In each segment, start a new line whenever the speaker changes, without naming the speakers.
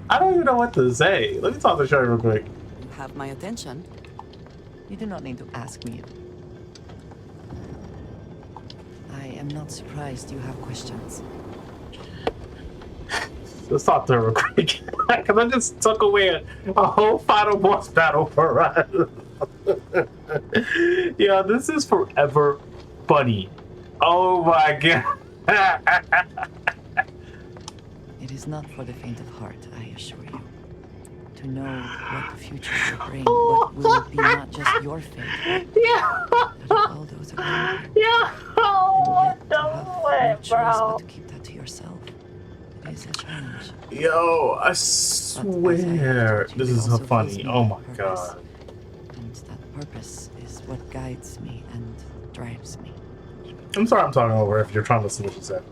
I don't even know what to say. Let me talk to Sherry real quick.
You have my attention. You do not need to ask me. I am not surprised you have questions.
Let's talk to her real quick. Because I just took away a whole final boss battle for us. Yeah, this is forever funny. Oh my god.
It is not for the faint of heart, I assure you. To know what the future will bring, what will be not just your fate,
Yeah.
but of all those around you.
Yeah.
And yet, to
No
have
way,
no choice
bro.
but to keep that to yourself. It is a challenge.
Yo, I
But as I have
swear
told you,
this
it
is so
also gives
funny.
me
Oh my
purpose.
god.
And that purpose is what guides me and drives me.
I'm sorry I'm talking over if you're trying to listen to what she said.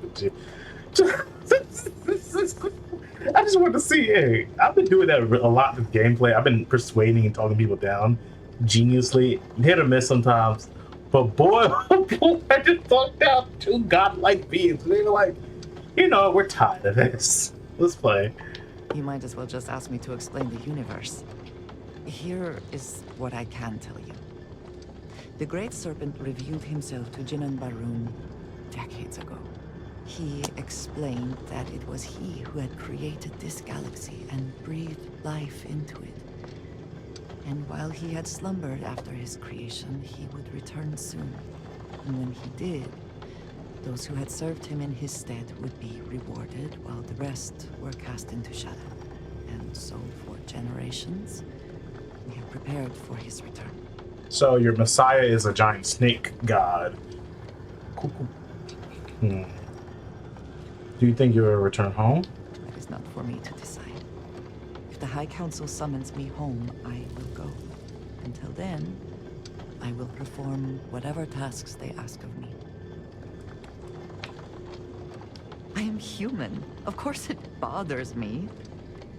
I just want to see. Hey, I've been doing that a lot with gameplay. I've been persuading and talking people down geniusly, hit or miss sometimes. But boy, oh boy, I just talked down two godlike beings. They're like, you know, we're tired of this. Let's play.
You might as well just ask me to explain the universe. Here is what I can tell you. The Great Serpent revealed himself to Jinan Barun decades ago. He explained that it was he who had created this galaxy and breathed life into it. And while he had slumbered after his creation, he would return soon. And when he did, those who had served him in his stead would be rewarded, while the rest were cast into shadow. And so, for generations, we have prepared for his return.
So your Messiah is a giant snake god. Cool, cool. Do you think you will return home?
That is not for me to decide. If the High Council summons me home, I will go. Until then, I will perform whatever tasks they ask of me. I am human. Of course it bothers me.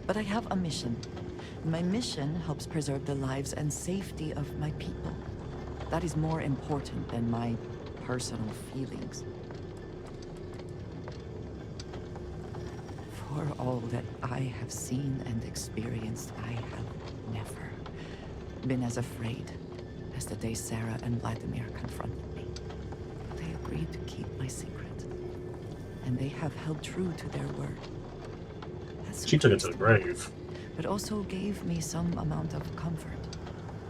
But I have a mission. My mission helps preserve the lives and safety of my people. That is more important than my personal feelings. For all that I have seen and experienced, I have never been as afraid as the day Sarah and Vladimir confronted me. They agreed to keep my secret, and they have held true to their word.
She took it to the grave.
But also gave me some amount of comfort.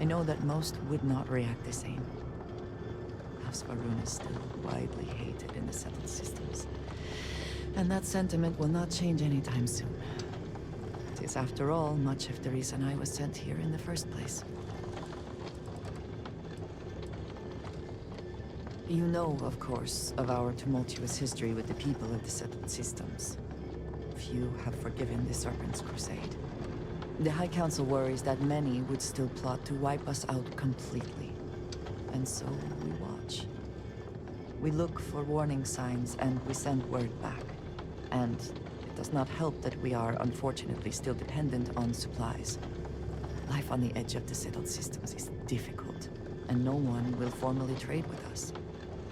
I know that most would not react the same. House Varun is still widely hated in the settled systems. And that sentiment will not change anytime soon. It is, after all, much of the reason I was sent here in the first place. You know, of course, of our tumultuous history with the people of the settled systems. Few have forgiven the Serpent's crusade. The High Council worries that many would still plot to wipe us out completely. And so we watch. We look for warning signs and we send word back. And it does not help that we are unfortunately still dependent on supplies. Life on the edge of the settled systems is difficult, and no one will formally trade with us.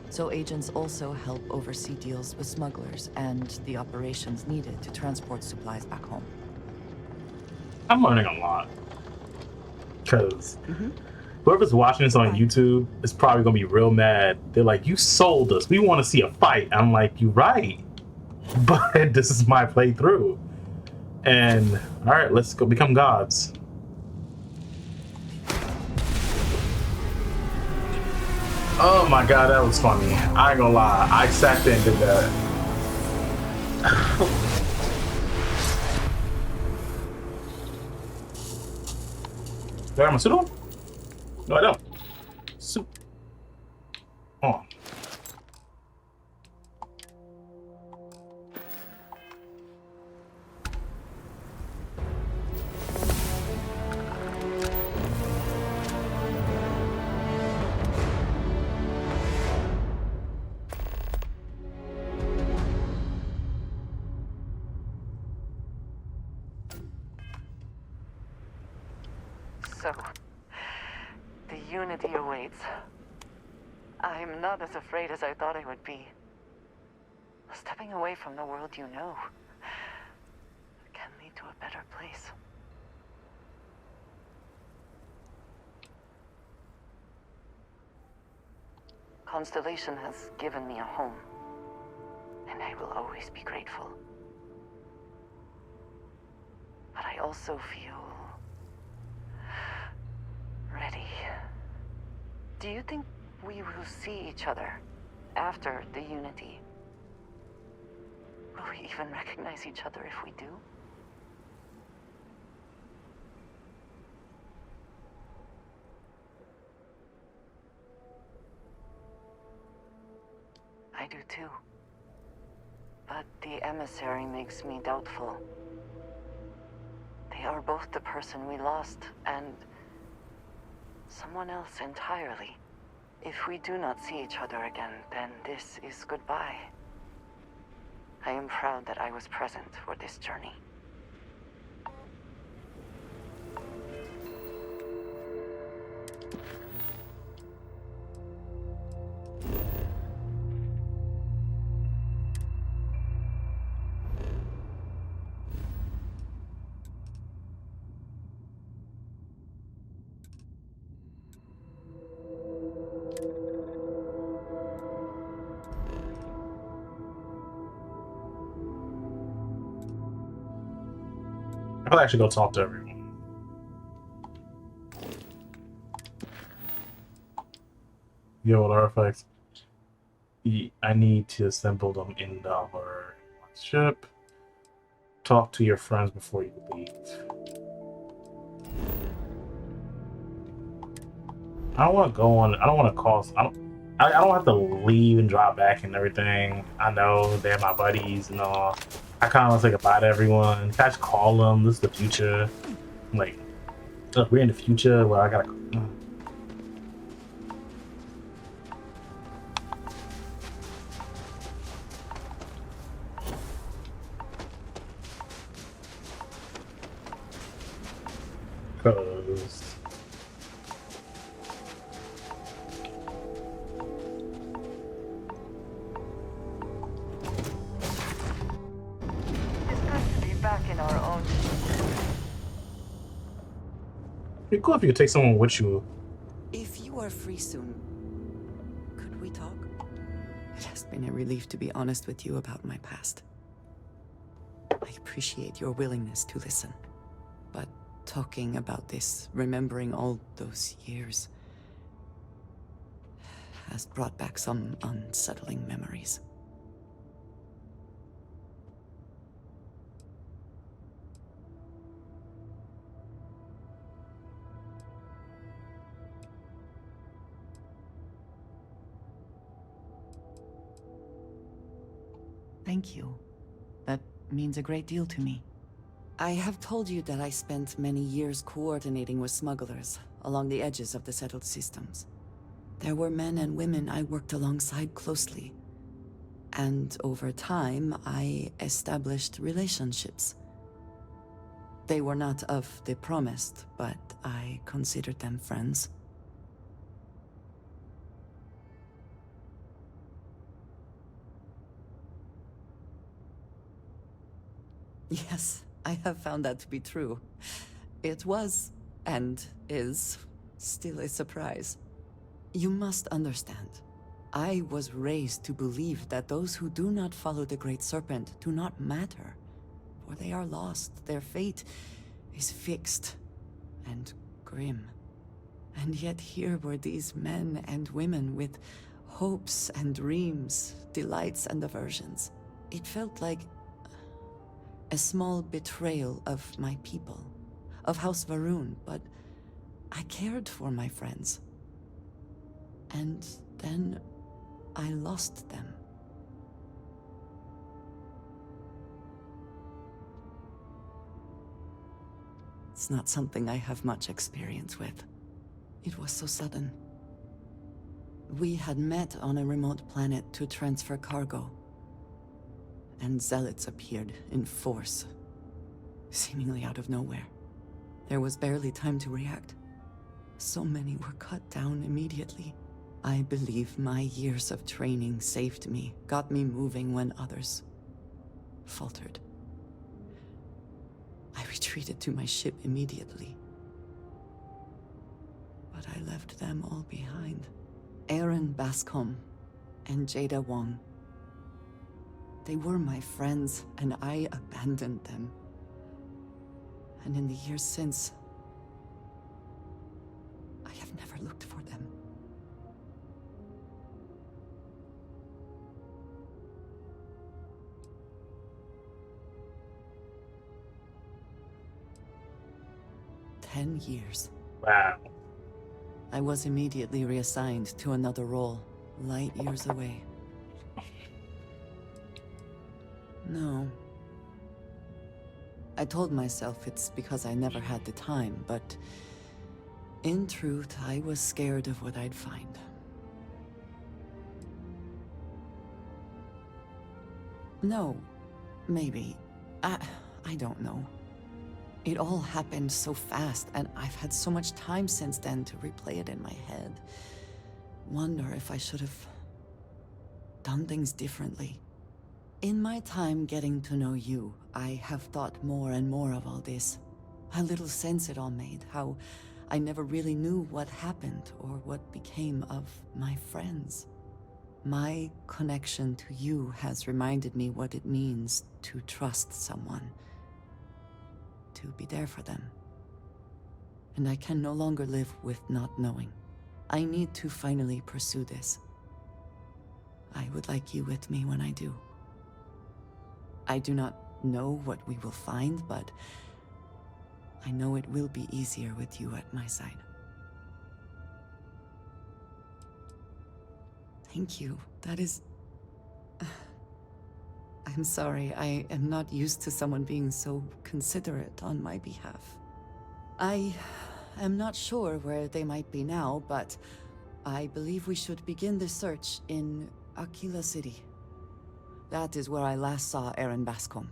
So agents also help oversee deals with smugglers and the operations needed to transport supplies back home.
I'm learning a lot. Because whoever's watching this on YouTube is probably going to be real mad. They're like, you sold us. We want to see a fight. I'm like, you're right. But this is my playthrough. And, all right, let's go become gods. Oh my god, that was funny. I ain't gonna lie. I sat there and did that. Do I have my suit on? No, I don't. Suit on.
So, the unity awaits. I'm not as afraid as I thought I would be. Stepping away from the world you know can lead to a better place. Constellation has given me a home, and I will always be grateful. But I also feel ready. Do you think we will see each other after the Unity? Will we even recognize each other if we do? I do too. But the emissary makes me doubtful. They are both the person we lost and someone else entirely. If we do not see each other again, then this is goodbye. I am proud that I was present for this journey.
I'll actually go talk to everyone. Yo, what artifacts? I need to assemble them in our ship. Talk to your friends before you leave. I don't want to go on. I don't want to cause. I don't have to leave and drop back and everything. I know they're my buddies and all. I kind of want to say goodbye to everyone. Can I just call them? This is the future. Like, look, we're in the future where I gotta. Cause. It'd be cool if you could take someone with you.
If you are free soon, could we talk? It has been a relief to be honest with you about my past. I appreciate your willingness to listen. But talking about this, remembering all those years, has brought back some unsettling memories. Thank you. That means a great deal to me. I have told you that I spent many years coordinating with smugglers along the edges of the settled systems. There were men and women I worked alongside closely. And over time, I established relationships. They were not of the promised, but I considered them friends. Yes, I have found that to be true. It was, and is, still a surprise. You must understand. I was raised to believe that those who do not follow the Great Serpent do not matter, for they are lost. Their fate is fixed and grim. And yet here were these men and women with hopes and dreams, delights and aversions. It felt like a small betrayal of my people, of House Varun, but I cared for my friends. And then I lost them. It's not something I have much experience with. It was so sudden. We had met on a remote planet to transfer cargo, and zealots appeared in force, seemingly out of nowhere. There was barely time to react. So many were cut down immediately. I believe my years of training saved me, got me moving when others faltered. I retreated to my ship immediately. But I left them all behind. Aaron Bascom and Jada Wong. They were my friends, and I abandoned them. And in the years since, I have never looked for them. "10 years.
Wow.
I was immediately reassigned to another role, light years away. No. I told myself it's because I never had the time, but in truth, I was scared of what I'd find. No, maybe. I don't know. It all happened so fast, and I've had so much time since then to replay it in my head. Wonder if I should have done things differently. In my time getting to know you, I have thought more and more of all this. How little sense it all made, how I never really knew what happened or what became of my friends. My connection to you has reminded me what it means to trust someone. To be there for them. And I can no longer live with not knowing. I need to finally pursue this. I would like you with me when I do. I do not know what we will find, but I know it will be easier with you at my side. Thank you. That is... I'm sorry, I am not used to someone being so considerate on my behalf. I am not sure where they might be now, but I believe we should begin the search in Aquila City. That is where I last saw Aaron Bascom.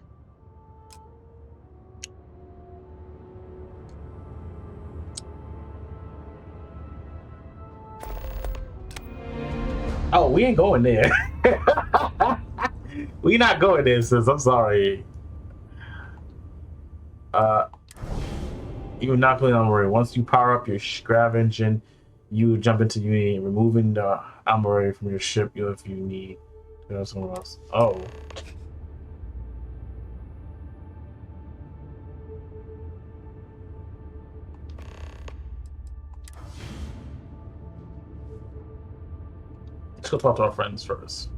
Oh, we ain't going there. We not going there, sis. I'm sorry. You're not playing armory. Once you power up your grav engine, you jump into Unity, removing the armory from your ship if you need to go somewhere else. Oh. Let's go talk to our friends first.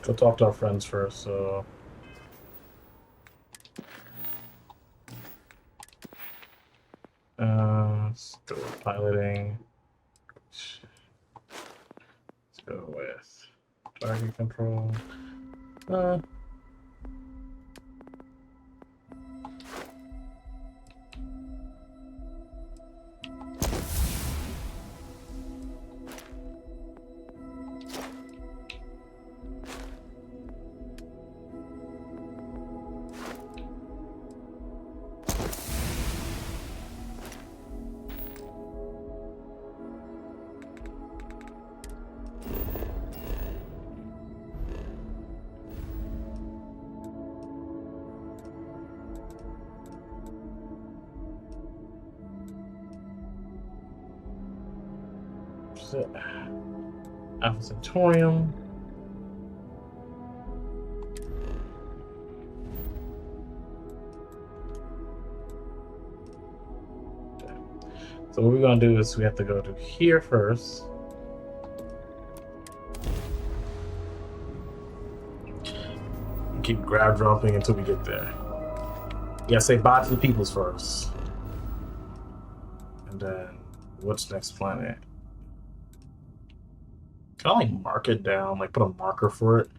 Go talk to our friends first, so... let's go with piloting. Let's go with target control. Alpha Centaurium. Okay. So what we're gonna do is we have to go to here first. Keep grab dropping until we get there. You gotta say bye to the peoples first. And then what's next planet? Can I like mark it down, like put a marker for it?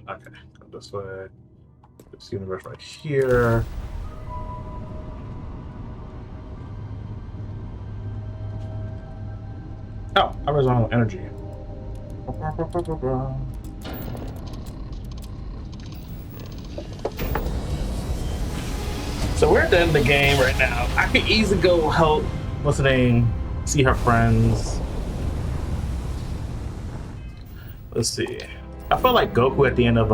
Okay, go this way. This universe right here. Oh, horizontal energy. So we're at the end of the game right now. I could easily go help, what's the name, see her friends. Let's see. I feel like Goku at the end of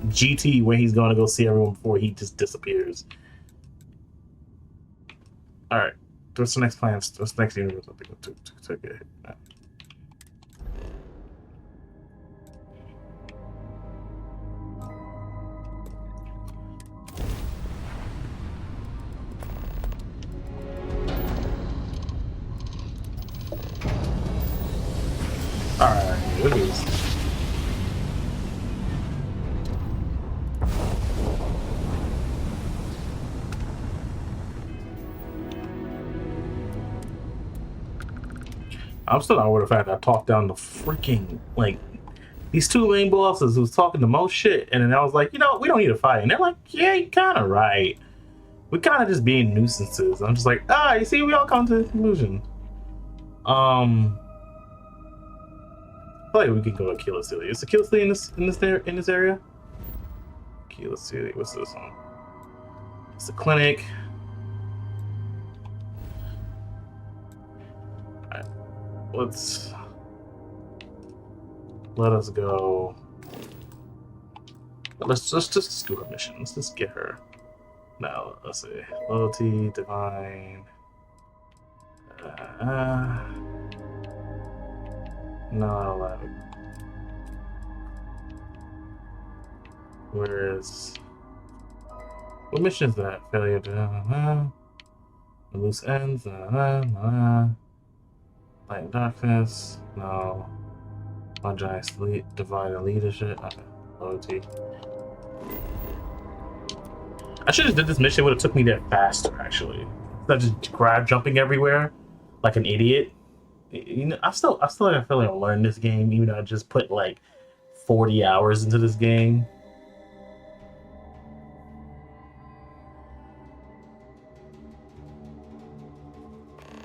GT when he's going to go see everyone before he just disappears. All right, what's the next plan? What's the next universe? I think to get hit. All right, what is? I'm still not over the fact that I talked down the freaking, like, these two lame bosses who was talking the most shit, and then I was like, you know, we don't need to fight. And they're like, yeah, you're kind of right. We're kind of just being nuisances. I'm just like, you see, we all come to the conclusion. I feel like we can go to Killer City. Is the Killer City in this area? Killer City, what's this one? It's the clinic. Let us go. Let's just do her mission. Let's just get her. Now, let's see. Loyalty, divine. No, like. Where is? What mission is that? Failure to loose ends. Light and darkness. No. Divine leadership. Okay. Loyalty. I should have did this mission. Would have took me there faster, actually. Instead of just grab jumping everywhere like an idiot. You know, I still feel like I'm learning this game, even though I just put like 40 hours into this game.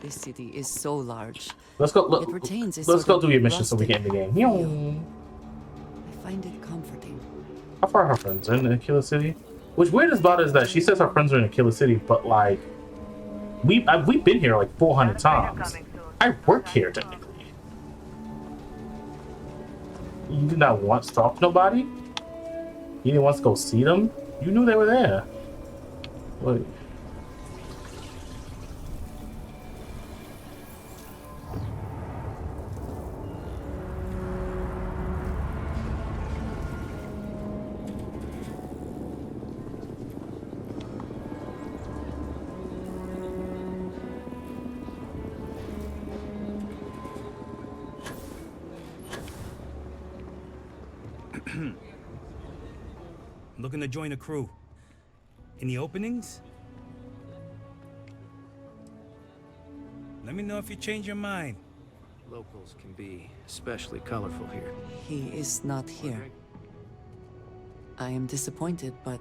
This city is so large.
Let's go. Look,
it retains a
let's go
sort
do
of
your mission so we can end the game.
feel. I find it comforting.
How far are her friends in the Killer City? What's weird about it is that she says her friends are in the Killer City, but like we've been here like 400 times. I work here technically. You did not want to talk to nobody? You didn't want to go see them? You knew they were there. Wait.
Looking to join a crew. Any openings? Let me know if you change your mind.
Locals can be especially colorful here.
He is not here. I am disappointed, but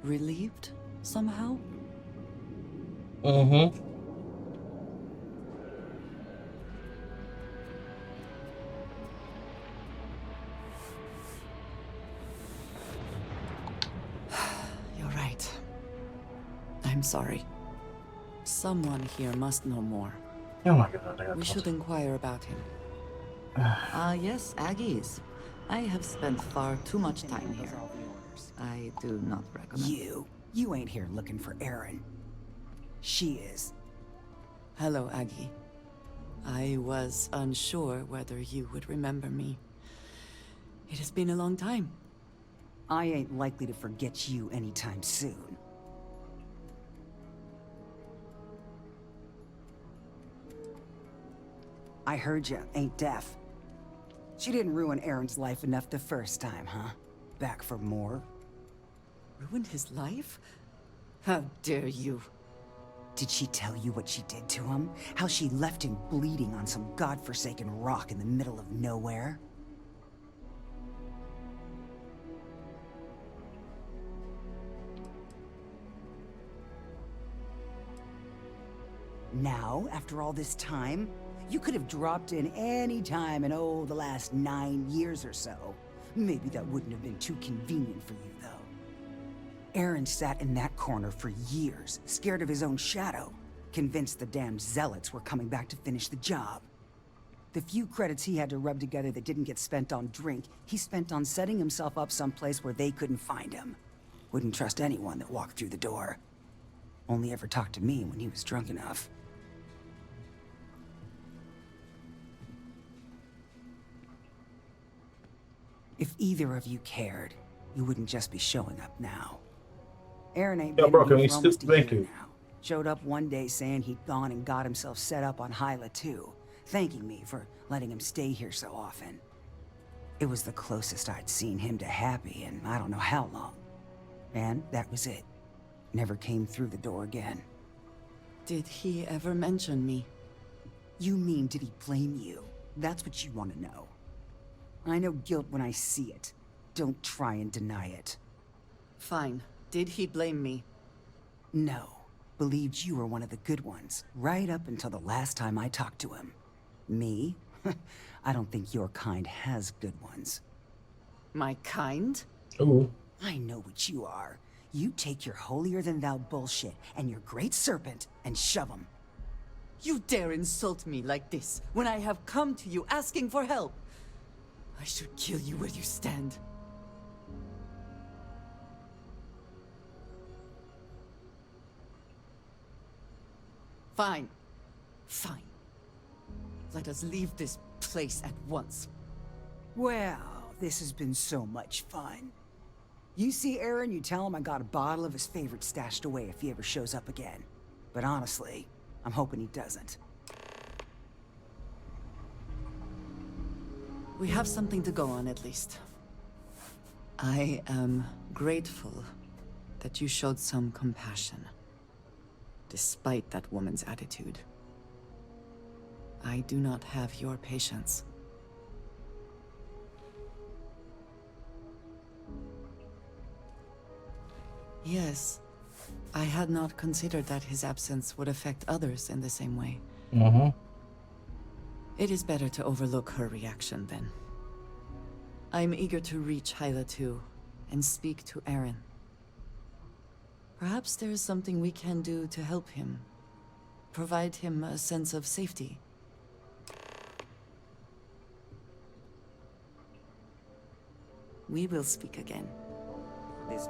relieved somehow.
Mm-hmm.
I'm sorry. Someone here must know more.
Oh my god,
we should inquire about him. Yes, Aggies. I have spent far too much time here. I do not recommend.
You ain't here looking for Erin. She is.
Hello, Aggie. I was unsure whether you would remember me. It has been a long time.
I ain't likely to forget you anytime soon. I heard you ain't deaf. She didn't ruin Aaron's life enough the first time, huh? Back for more?
Ruined his life? How dare you?
Did she tell you what she did to him? How she left him bleeding on some godforsaken rock in the middle of nowhere? Now, after all this time, you could have dropped in any time in, the last 9 years or so. Maybe that wouldn't have been too convenient for you, though. Aaron sat in that corner for years, scared of his own shadow, convinced the damn zealots were coming back to finish the job. The few credits he had to rub together that didn't get spent on drink, he spent on setting himself up someplace where they couldn't find him. Wouldn't trust anyone that walked through the door. Only ever talked to me when he was drunk enough. If either of you cared, you wouldn't just be showing up now. Aaron ain't been
bro, can
here
we
for almost a
thank
year
you.
now. Showed up one day saying he'd gone and got himself set up on Hyla too, thanking me for letting him stay here so often. It was the closest I'd seen him to happy in I don't know how long. And that was it. Never came through the door again.
Did he ever mention me?
You mean, did he blame you? That's what you want to know. I know guilt when I see it. Don't try and deny it.
Fine. Did he blame me?
No. Believed you were one of the good ones, right up until the last time I talked to him. Me? I don't think your kind has good ones.
My kind?
Ooh.
I know what you are. You take your holier-than-thou bullshit and your great serpent and shove them.
You dare insult me like this when I have come to you asking for help. I should kill you where you stand. Fine. Fine. Let us leave this place at once.
Well, this has been so much fun. You see Aaron, you tell him I got a bottle of his favorite stashed away if he ever shows up again. But honestly, I'm hoping he doesn't.
We have something to go on at least. I am grateful that you showed some compassion, despite that woman's attitude. I do not have your patience. Yes, I had not considered that his absence would affect others in the same way.
Mm-hmm.
It is better to overlook her reaction then. I'm eager to reach Hyla too, and speak to Aaron. Perhaps there is something we can do to help him. Provide him a sense of safety. We will speak again.
This...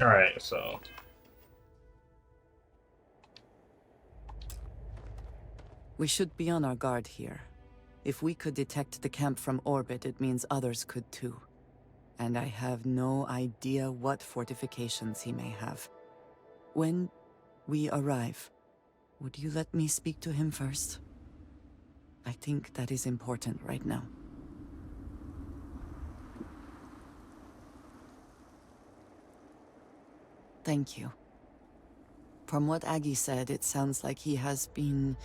All right, so
We should be on our guard here. If we could detect the camp from orbit, it means others could too. And I have no idea what fortifications he may have. When we arrive, would you let me speak to him first? I think that is important right now. Thank you. From what Aggie said, it sounds like he has been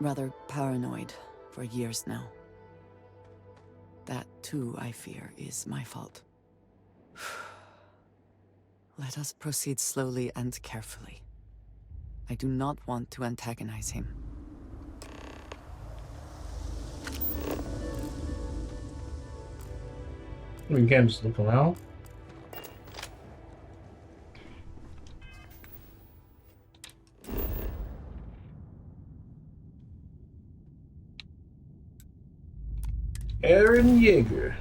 rather paranoid for years now. That, too, I fear, is my fault. Let us proceed slowly and carefully. I do not want to antagonize him.
We can't just look around. Aaron Yeager.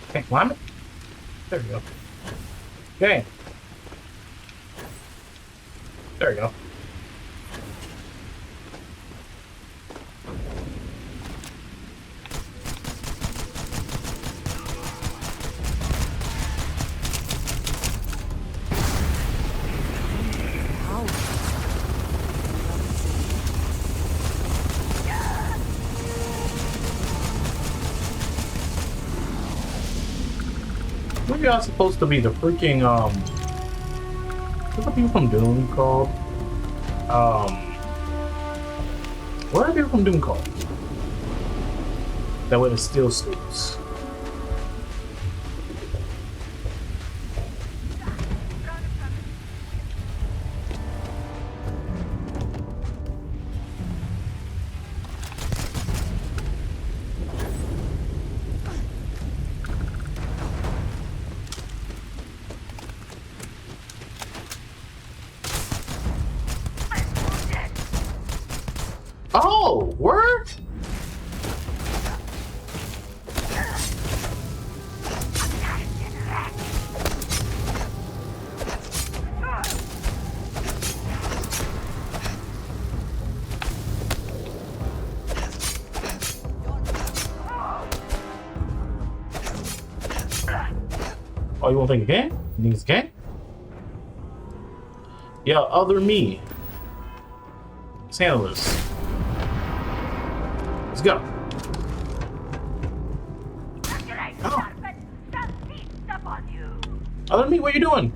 Okay, climb it. There we go. Okay. There we go. What are y'all supposed to be? The freaking what's the people from Doom called? What are people from Doom called? That way the steel stools. Oh, word? Oh, you won't think again? You think it's again? Yeah, other me. Let's handle this. Let's go. Oh. Other me, what are you doing?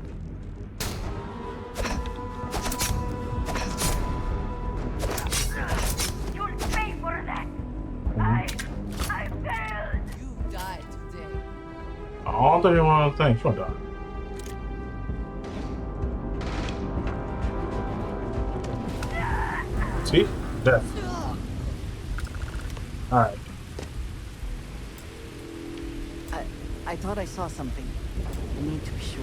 You'll pay for that. I failed.
You died today.
Oh, I thought you were one of the things. Shut up. See? Death. Alright.
I thought I saw something. I need to be sure.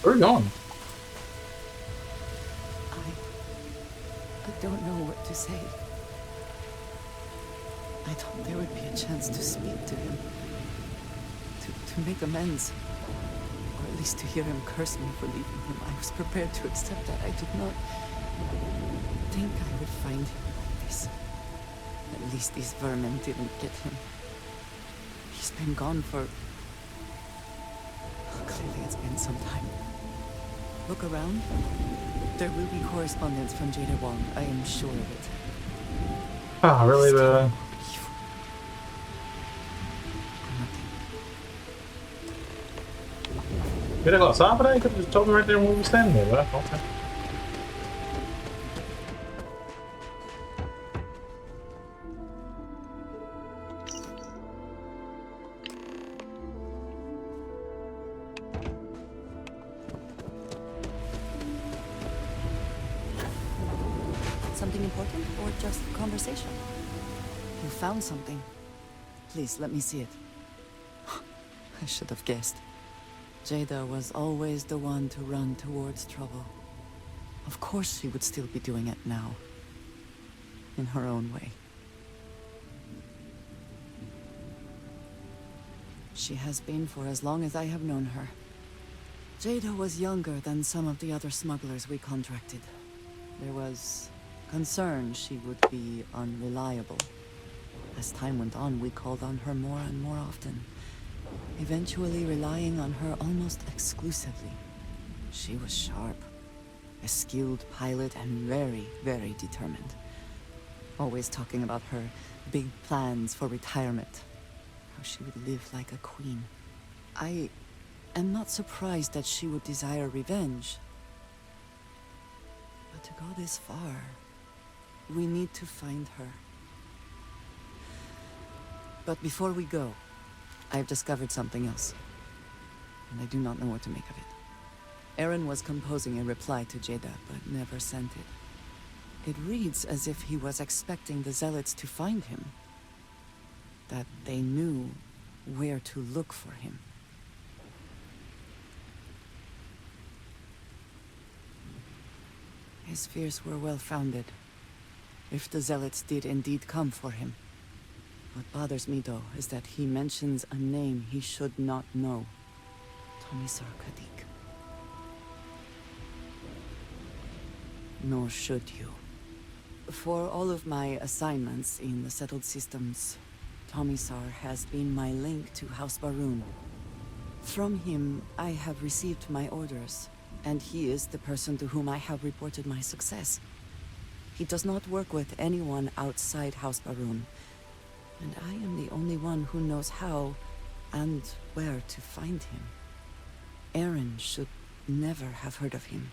Where are you going?
I don't know what to say. I thought there would be a chance to speak to him. To make amends. Or at least to hear him curse me for leaving him. I was prepared to accept that. I did not think I would find him like this. At least these vermin didn't get him. He's been gone for... Clearly it's been some time. Look around. There will be correspondence from Jada Wong. I am sure of it.
Ah, really,
Nothing
You gotta go outside for that? You could have just told me right there when we were standing there, but okay.
Something important or just conversation? You found something. Please, let me see it. I should have guessed. Jada was always the one to run towards trouble. Of course she would still be doing it now. In her own way. She has been for as long as I have known her. Jada was younger than some of the other smugglers we contracted. There was concern she would be unreliable. As time went on, we called on her more and more often, eventually relying on her almost exclusively. She was sharp, a skilled pilot and very, very determined. Always talking about her big plans for retirement, how she would live like a queen. I am not surprised that she would desire revenge. But to go this far, we need to find her. But before we go, I've discovered something else. And I do not know what to make of it. Aaron was composing a reply to Jada, but never sent it. It reads as if he was expecting the Zealots to find him. That they knew where to look for him. His fears were well-founded. If the Zealots did indeed come for him. What bothers me, though, is that he mentions a name he should not know. Tomisar Kadik. Nor should you. For all of my assignments in the settled systems, Tomisar has been my link to House Baroon. From him, I have received my orders, and he is the person to whom I have reported my success. He does not work with anyone outside House Baroon, and I am the only one who knows how and where to find him. Aaron should never have heard of him.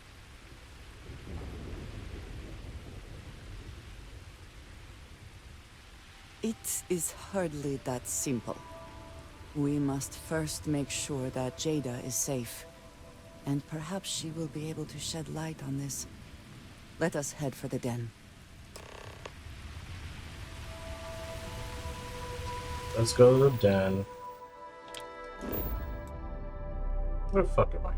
It is hardly that simple. We must first make sure that Jada is safe, and perhaps she will be able to shed light on this. Let us head for the den.
Let's go to the den. Where the fuck am I?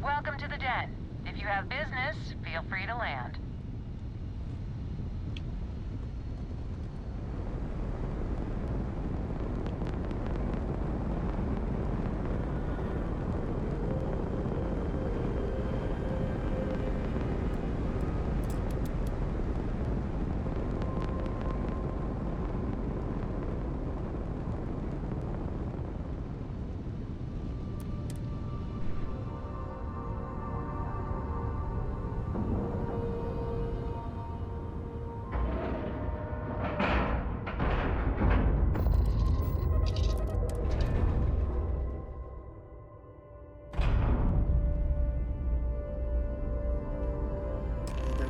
Welcome to the den. If you have business, feel free to land.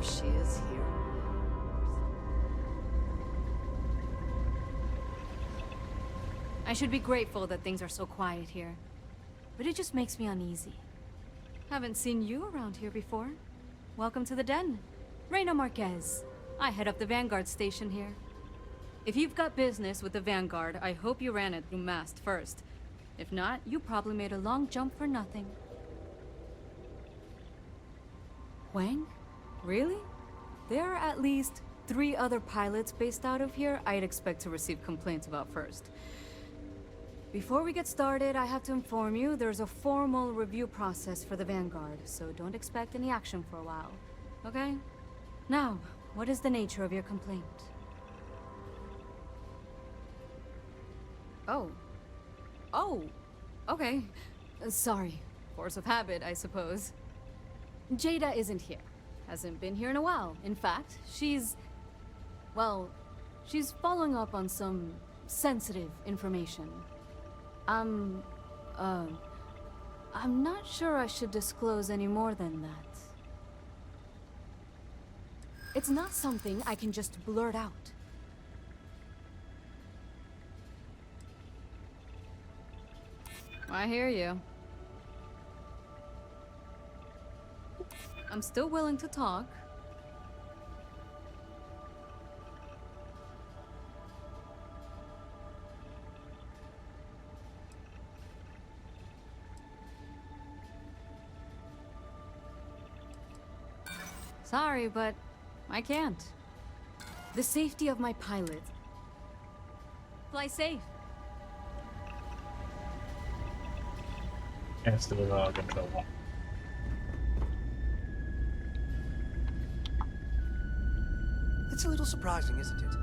she is here.
I should be grateful that things are so quiet here, but it just makes me uneasy. Haven't seen you around here before. Welcome to the den. Reina Marquez. I head up the Vanguard station here. If you've got business with the Vanguard, I hope you ran it through Mast first. If not, you probably made a long jump for nothing. Wang? Really? There are at least 3 other pilots based out of here I'd expect to receive complaints about first. Before we get started, I have to inform you there's a formal review process for the Vanguard, so don't expect any action for a while. Okay? Now, what is the nature of your complaint? Oh. Oh! Okay. Sorry. Force of habit, I suppose. Jada isn't here. Hasn't been here in a while. In fact, well, she's following up on some sensitive information. I'm not sure I should disclose any more than that. It's not something I can just blurt out. I hear you. I'm still willing to talk. Sorry, but I can't. The safety of my pilot. Fly safe.
And still get in trouble.
It's a little surprising, isn't it?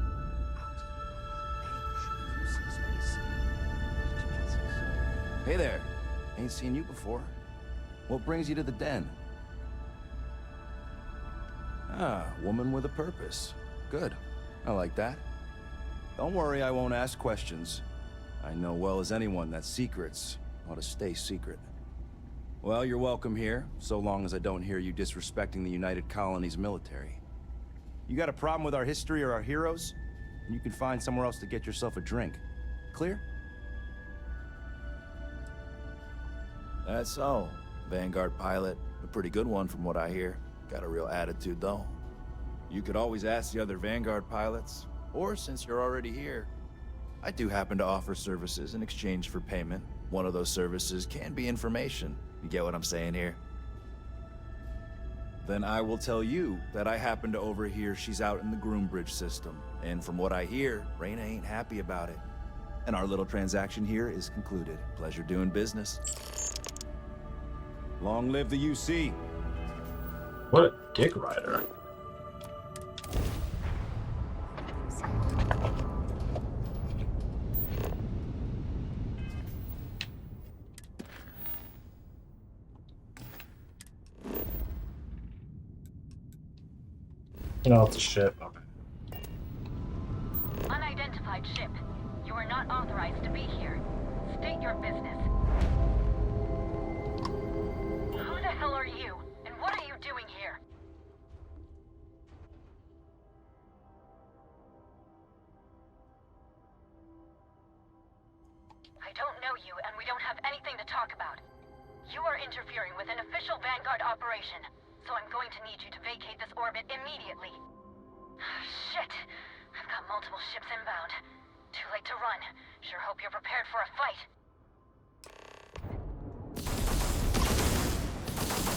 Hey there. Ain't seen you before. What brings you to the den? Ah, woman with a purpose. Good. I like that. Don't worry, I won't ask questions. I know well as anyone that secrets ought to stay secret. Well, you're welcome here, so long as I don't hear you disrespecting the United Colonies military. You got a problem with our history or our heroes? You can find somewhere else to get yourself a drink. Clear? That's all. Vanguard pilot. A pretty good one from what I hear. Got a real attitude, though. You could always ask the other Vanguard pilots, or since you're already here, I do happen to offer services in exchange for payment. One of those services can be information. You get what I'm saying here? Then I will tell you that I happen to overhear she's out in the Groombridge system, and from what I hear, Reina ain't happy about it. And our little transaction here is concluded. Pleasure doing business. Long live the UC.
What a dick rider. No, it's a ship. Okay.
Unidentified ship. You are not authorized to be here. State your business. Who the hell are you? And what are you doing here? I don't know you, and we don't have anything to talk about. You are interfering with an official Vanguard operation, so I'm going to need you to vacate this orbit immediately. Shit! I've got multiple ships inbound. Too late to run. Sure hope you're prepared for a fight.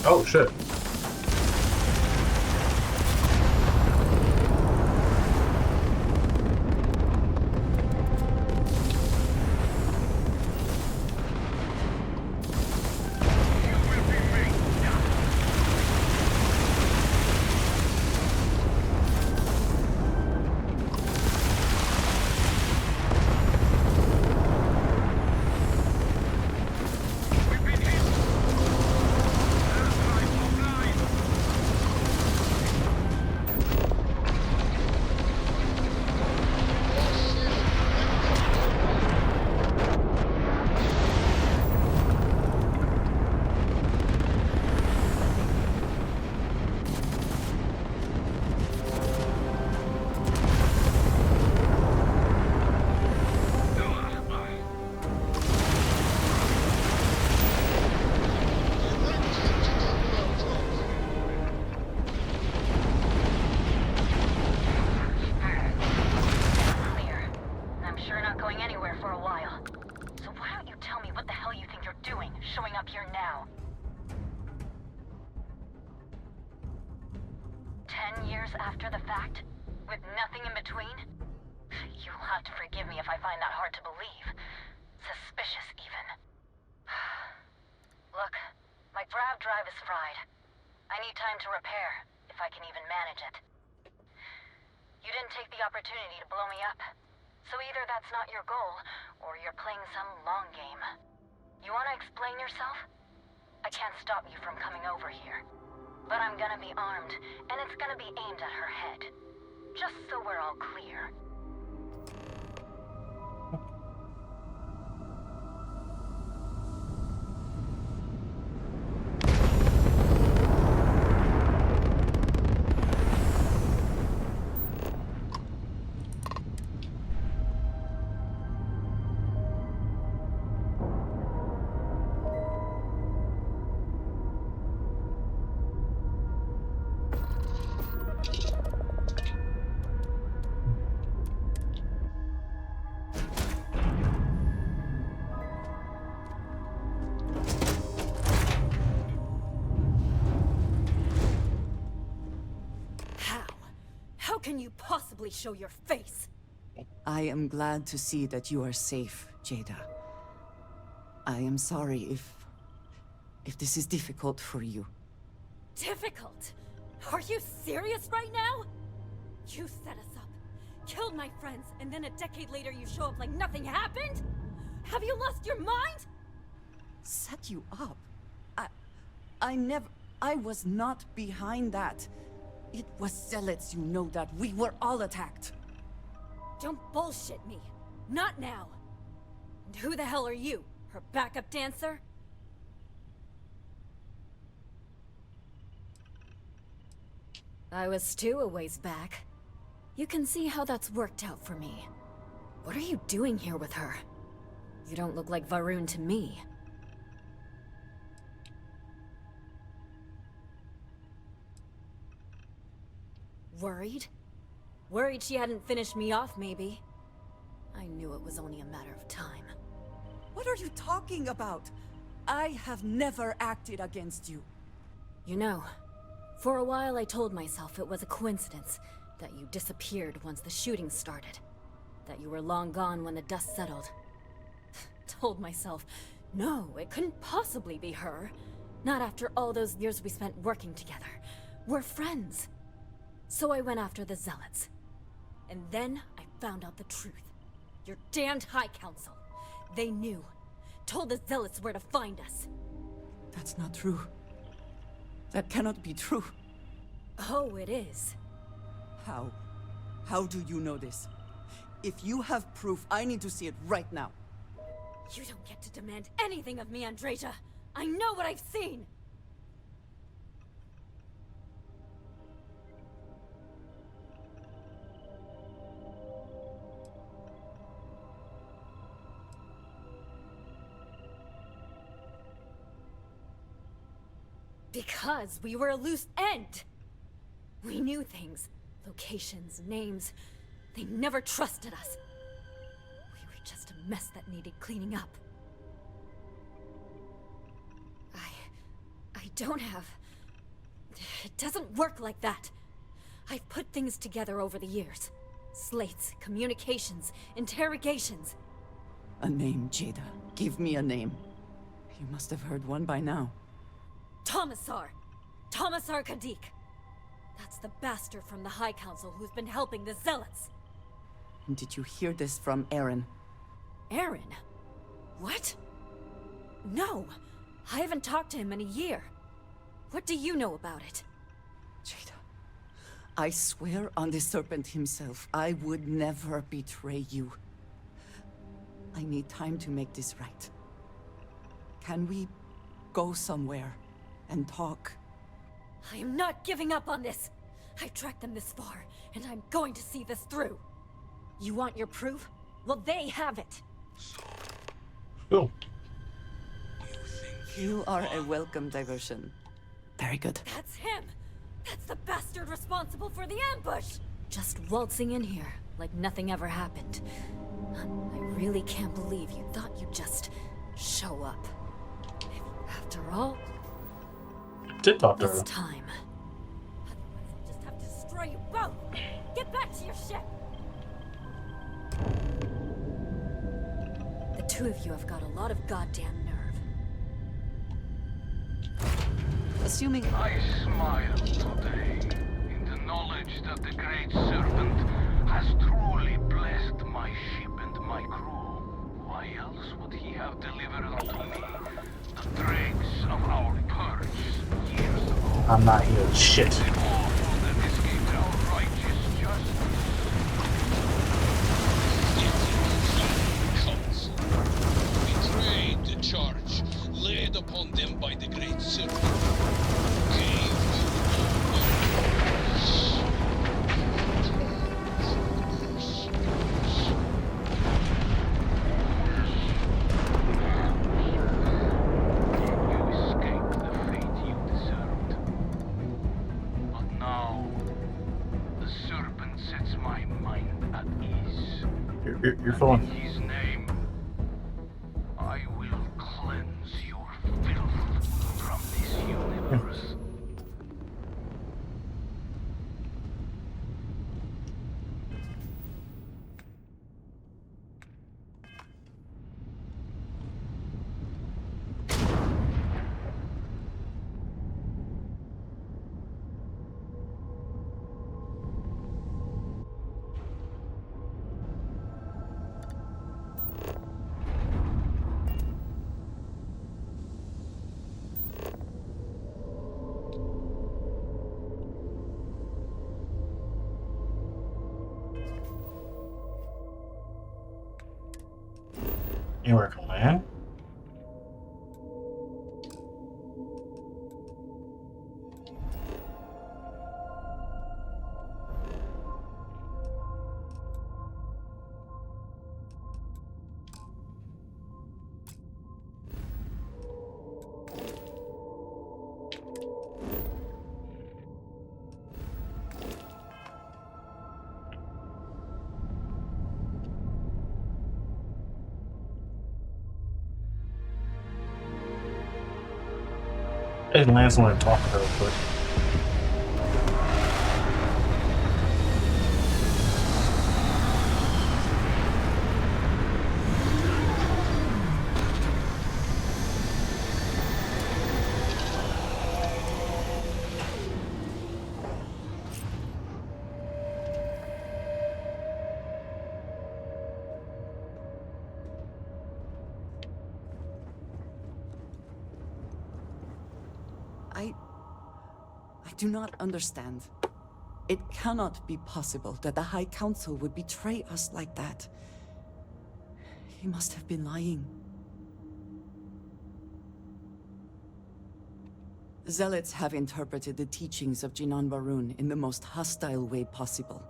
Oh, shit.
10 years after the fact? With nothing in between? You'll have to forgive me if I find that hard to believe. Suspicious, even. Look, my grav drive is fried. I need time to repair, if I can even manage it. You didn't take the opportunity to blow me up. So either that's not your goal, or you're playing some long game. You want to explain yourself? I can't stop you from coming over here. But I'm gonna be armed, and it's gonna be aimed at her head. Just so we're all clear.
How can you possibly show your face?
I am glad to see that you are safe, Jada. I am sorry if this is difficult for you.
Difficult? Are you serious right now? You set us up, killed my friends, and then a decade later you show up like nothing happened? Have you lost your mind?
Set you up? I was not behind that. It was Zealots, you know that. We were all attacked.
Don't bullshit me. Not now. And who the hell are you? Her backup dancer? I was Stu a ways back. You can see how that's worked out for me. What are you doing here with her? You don't look like Varun to me. Worried? Worried she hadn't finished me off, maybe. I knew it was only a matter of time.
What are you talking about? I have never acted against you.
You know, for a while I told myself it was a coincidence that you disappeared once the shooting started. That you were long gone when the dust settled. Told myself, no, it couldn't possibly be her. Not after all those years we spent working together. We're friends. So I went after the Zealots. And then I found out the truth. Your damned High Council. They knew. Told the Zealots where to find us.
That's not true. That cannot be true.
Oh, it is.
How? How do you know this? If you have proof, I need to see it right now.
You don't get to demand anything of me, Andreja. I know what I've seen! Because we were a loose end! We knew things. Locations, names. They never trusted us. We were just a mess that needed cleaning up. I don't have... It doesn't work like that. I've put things together over the years. Slates, communications, interrogations.
A name, Jada. Give me a name. You must have heard one by now.
Tomasar! Tomasar Kadik! That's the bastard from the High Council who's been helping the Zealots!
And did you hear this from Aaron?
Aaron? What? No! I haven't talked to him in a year. What do you know about it?
Jada, I swear on the Serpent himself, I would never betray you. I need time to make this right. Can we go somewhere and talk?
I am not giving up on this! I've tracked them this far, and I'm going to see this through. You want your proof? Well, they have it.
Oh.
You are a welcome diversion. Very good.
That's him! That's the bastard responsible for the ambush! Just waltzing in here, like nothing ever happened. I really can't believe you thought you'd just show up. After all,
Did talk to her.
this time. Otherwise, I'll just have to two of you have got a lot of goddamn nerve.
Assuming...
I smile today in the knowledge that the Great Serpent has truly blessed my ship and my crew. Why else would he have delivered unto me the dregs of our purge years ago?
I'm not hearing shit.
The awful that escaped our righteous justice.
Council betrayed the charge laid upon them by the Great Serpent. Gave
You escaped the fate you deserved. But now, the serpent sets my mind at ease.
You're fine.
In his name, I will cleanse your filth from this universe.
You're welcome, man. Hey, Lance wanted to talk to her real quick.
I do not understand. It cannot be possible that the High Council would betray us like that. He must have been lying. Zealots have interpreted the teachings of Jinan Varun in the most hostile way possible,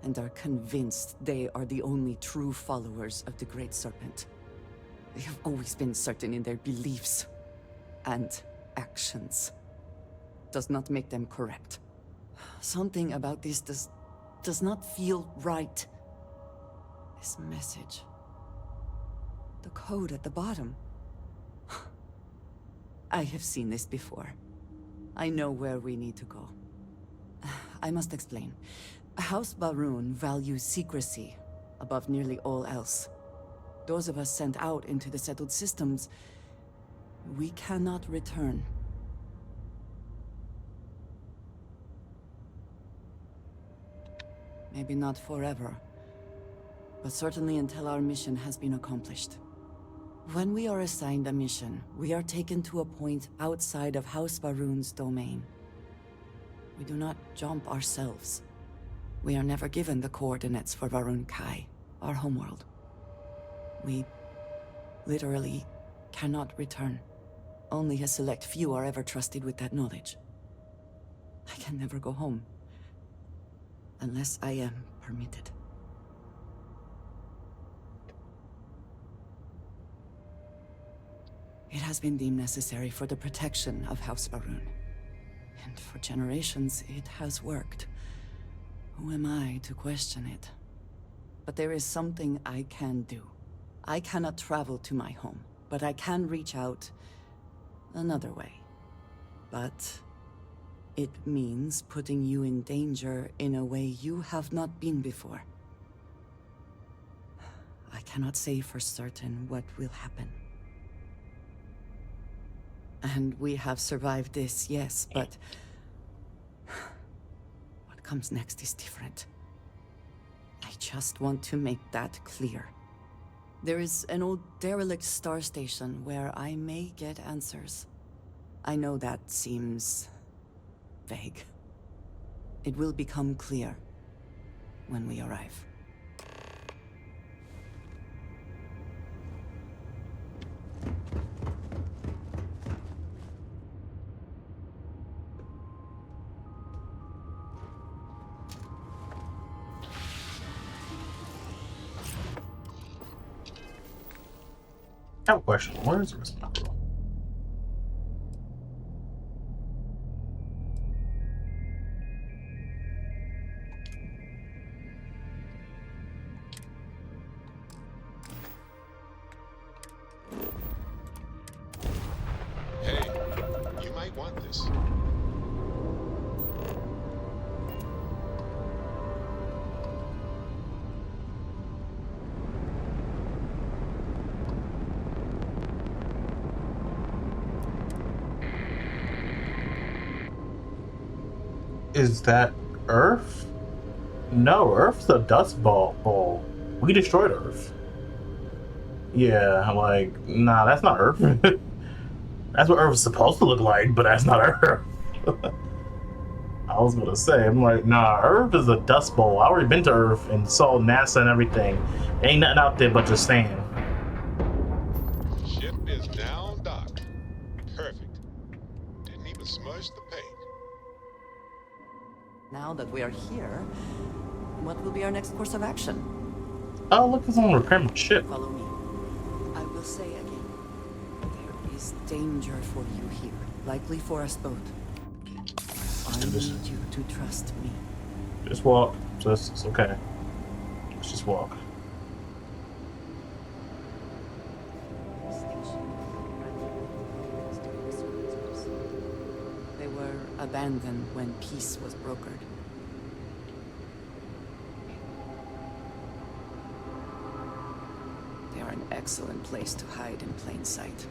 and are convinced they are the only true followers of the Great Serpent. They have always been certain in their beliefs and actions. Does not make them correct. Something about this does not feel right. This message. The code at the bottom. I have seen this before. I know where we need to go. I must explain. House Varun values secrecy above nearly all else. Those of us sent out into the settled systems, we cannot return. Maybe not forever, but certainly until our mission has been accomplished. When we are assigned a mission, we are taken to a point outside of House Varun's domain. We do not jump ourselves. We are never given the coordinates for Varun Kai, our homeworld. We literally cannot return. Only a select few are ever trusted with that knowledge. I can never go home. Unless I am permitted. It has been deemed necessary for the protection of House Varun. And for generations, it has worked. Who am I to question it? But there is something I can do. I cannot travel to my home, but I can reach out another way. But it means putting you in danger in a way you have not been before. I cannot say for certain what will happen. And we have survived this, yes, but what comes next is different. I just want to make that clear. There is an old derelict star station where I may get answers. I know that seems vague. It will become clear when we arrive.
I have a question. Where is the rest of my crew?
Hey, you might want this.
Is that Earth? No, Earth's a dust ball. We destroyed Earth. Yeah, like, nah, that's not Earth. That's what Earth is supposed to look like, but that's not Earth. I was gonna say, I'm like, nah, Earth is a dust bowl. I already been to Earth and saw NASA and everything. Ain't nothing out there but just sand.
Ship is now docked. Perfect. Didn't even smudge the paint.
Now that we are here, what will be our next course of action?
Oh, look, there's someone repairing my ship.
Follow me. I will say again, there is danger for you here, likely for us both. I need you to trust me.
Just walk. It's okay. Let's just walk.
They were abandoned when peace was brokered. They are an excellent place to hide in plain sight.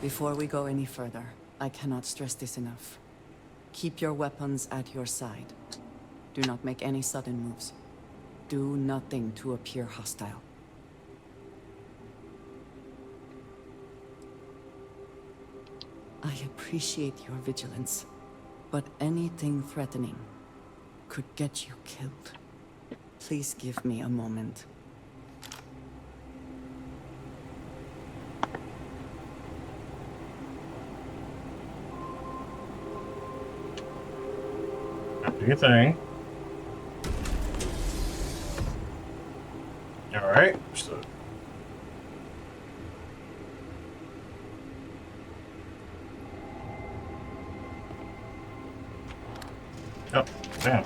Before we go any further, I cannot stress this enough. Keep your weapons at your side. Do not make any sudden moves. Do nothing to appear hostile. I appreciate your vigilance, but anything threatening could get you killed. Please give me a moment.
Do your thing. Alright, so. Oh, damn.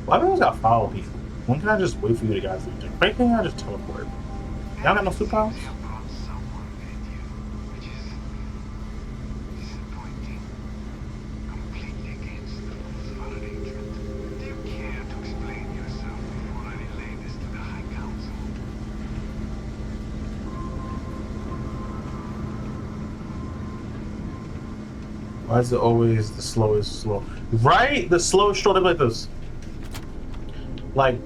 Why do I always gotta follow people? When can I just wait for you to guys to do? Why can't I just teleport? Y'all got no superpowers? Why is it always the slowest slow? Right? The slowest short like this. Like,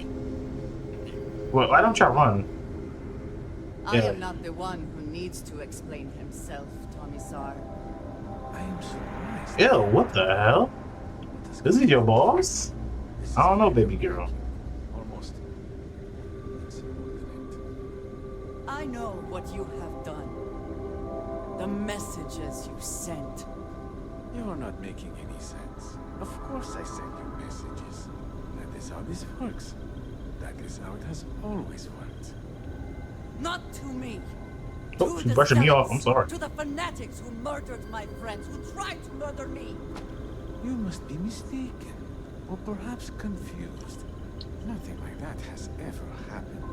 Well, why don't y'all run?
I am not the one who needs to explain himself, Commissar.
I am surprised.
Ew, what the hell? This is your boss? I don't know, baby girl.
Almost insubordinate.
I know what you have done. The messages you sent.
You are not making any sense. Of course I send you messages. That is how this works. That is how it has always worked.
Not to me.
Oh,
To
she's
the
brushing me off.
zealots,
I'm sorry.
To the fanatics who murdered my friends, who tried to murder me.
You must be mistaken. Or perhaps confused. Nothing like that has ever happened.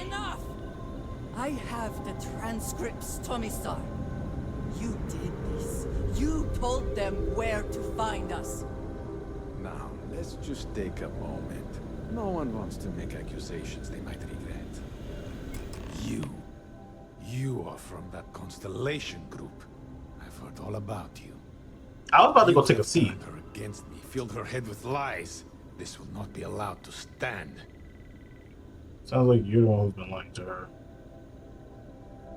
Enough! I have the transcripts, Commissar. You did this. You told them where to find us.
Now, let's just take a moment. No one wants to make accusations they might regret. You are from that Constellation group. I've heard all about you.
I was about to go
You
take a
have
seat.
turned her against me, filled her head with lies. This will not be allowed to stand.
Sounds like you're the one who's been lying to her.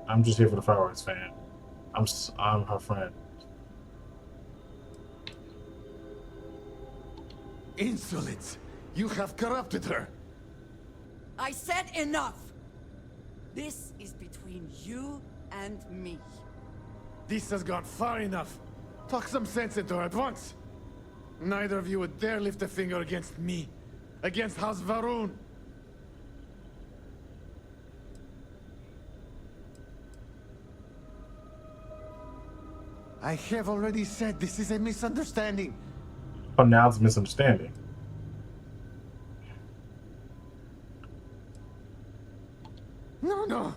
I'm just here for the fireworks fan. I'm her friend.
Insolence! You have corrupted her!
I said enough! This is between you and me.
This has gone far enough. Talk some sense into her at once. Neither of you would dare lift a finger against me. Against House Varun. I have already said this is a misunderstanding.
But now it's a misunderstanding.
No.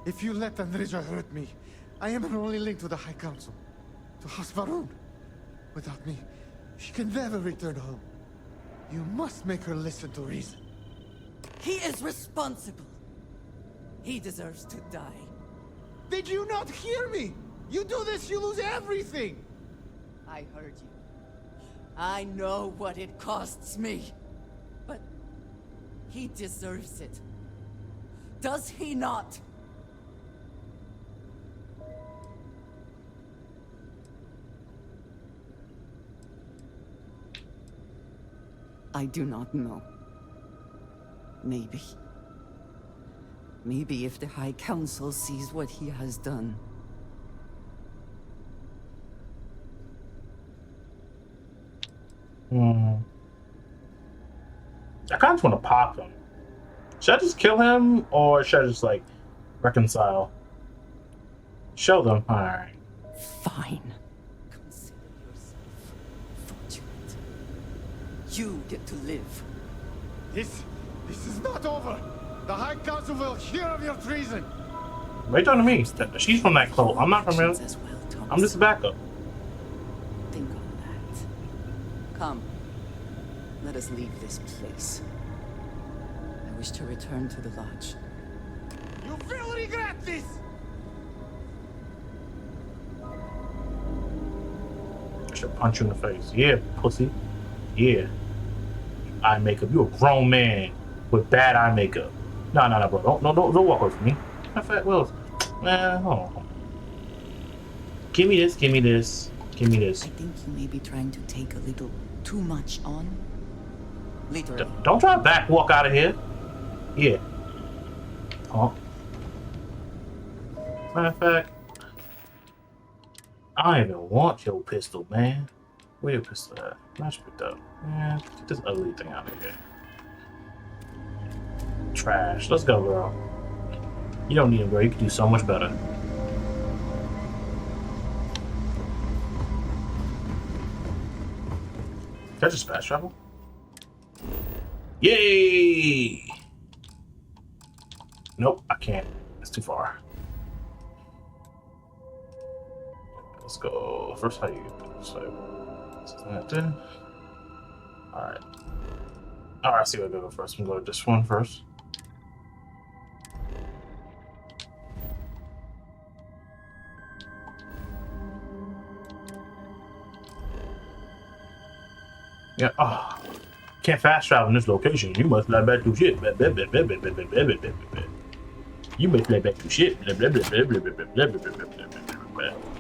If you let Andreja hurt me, I am her only link to the High Council. To House Varun. Without me, she can never return home. You must make her listen to reason.
He is responsible. He deserves to die.
Did you not hear me? You do this, you lose everything!
I heard you. I know what it costs me. But he deserves it. Does he not? I do not know. Maybe. Maybe if the High Council sees what he has done.
I kind of want to pop him. Should I just kill him, or should I just, like, reconcile? Show them. Alright.
Fine. Consider yourself fortunate. You get to live.
This is not over! The High Council will hear of your treason!
Wait on me. She's from that cult. I'm not from here.
As well, Thomas.
I'm just a backup.
Think on that. Come. Let us leave this place. I wish to return to the lodge.
You will regret this!
I should punch you in the face. Yeah, pussy. Yeah. Eye makeup. You a grown man with bad eye makeup. No, bro. Don't walk away from me. My fat Wills. Man, hold on. Give me this.
I think you may be trying to take a little too much on. Literally.
Don't try to back walk out of here. Yeah. Oh. Matter of fact, I don't even want your pistol, man. Where your pistol at? Nice picked up. Man, get this ugly thing out of here. Trash. Let's go, girl. You don't need him, girl. You can do so much better. Can I just fast travel? Yay! Nope, I can't. It's too far. Let's go. First, how you so alright. Alright, see what I go first. I'm gonna go to this one first. Yeah, oh. can't fast travel in this location. You must fly back through shit. You must fly back through shit.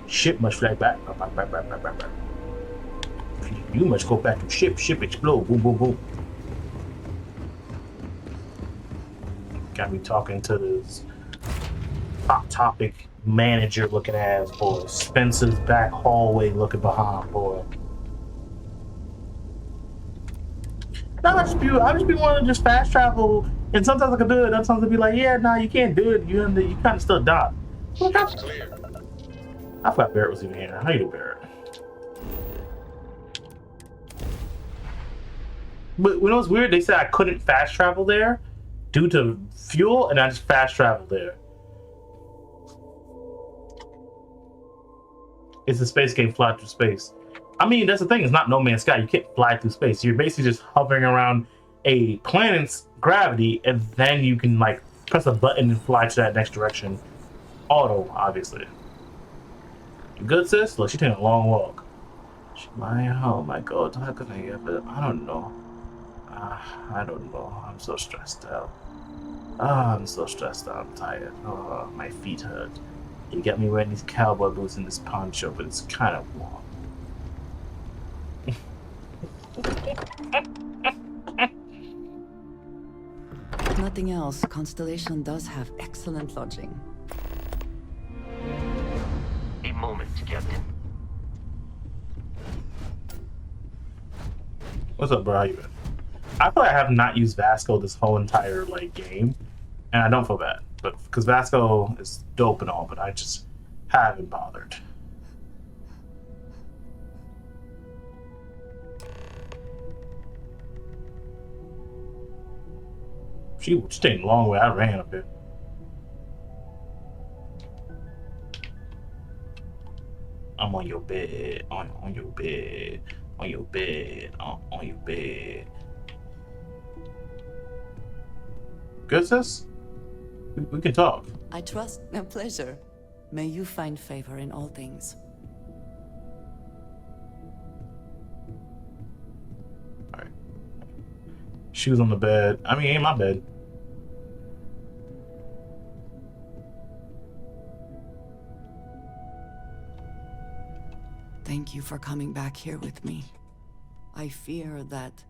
Ship must fly back. You must go back to ship. Ship explode. Boom, boom, boom. Got me talking to this hot topic manager looking ass boy. Spencer's back hallway looking behind boy. No, I just be wanting to just fast travel, and sometimes I can do it. And sometimes I be like, yeah, nah, you can't do it. You kind of still die. I forgot Barrett was even here. How you doing, Barrett? But you know what's weird? They said I couldn't fast travel there due to fuel, and I just fast traveled there. It's a space game, fly through space. I mean, that's the thing. It's not No Man's Sky. You can't fly through space. You're basically just hovering around a planet's gravity, and then you can like press a button and fly to that next direction. Auto, obviously. You good, sis? Look, she's taking a long walk. Oh my God, how can I get it? I don't know. I don't know. I'm so stressed out. I'm so stressed out. I'm tired. Oh, my feet hurt. You got me wearing these cowboy boots and this poncho, but it's kind of warm.
If nothing else, Constellation does have excellent lodging.
A moment, Captain.
What's up, bro? How you been? I feel like I have not used Vasco this whole entire like game, and I don't feel bad, but because Vasco is dope and all, but I just haven't bothered. She's taking a long way. I ran up here. I'm on your bed, on your bed, on your bed, on your bed. Good, sis? We can talk.
I trust. A pleasure. May you find favor in all things.
All right. She was on the bed. I mean, ain't my bed.
Thank you for coming back here with me. I fear that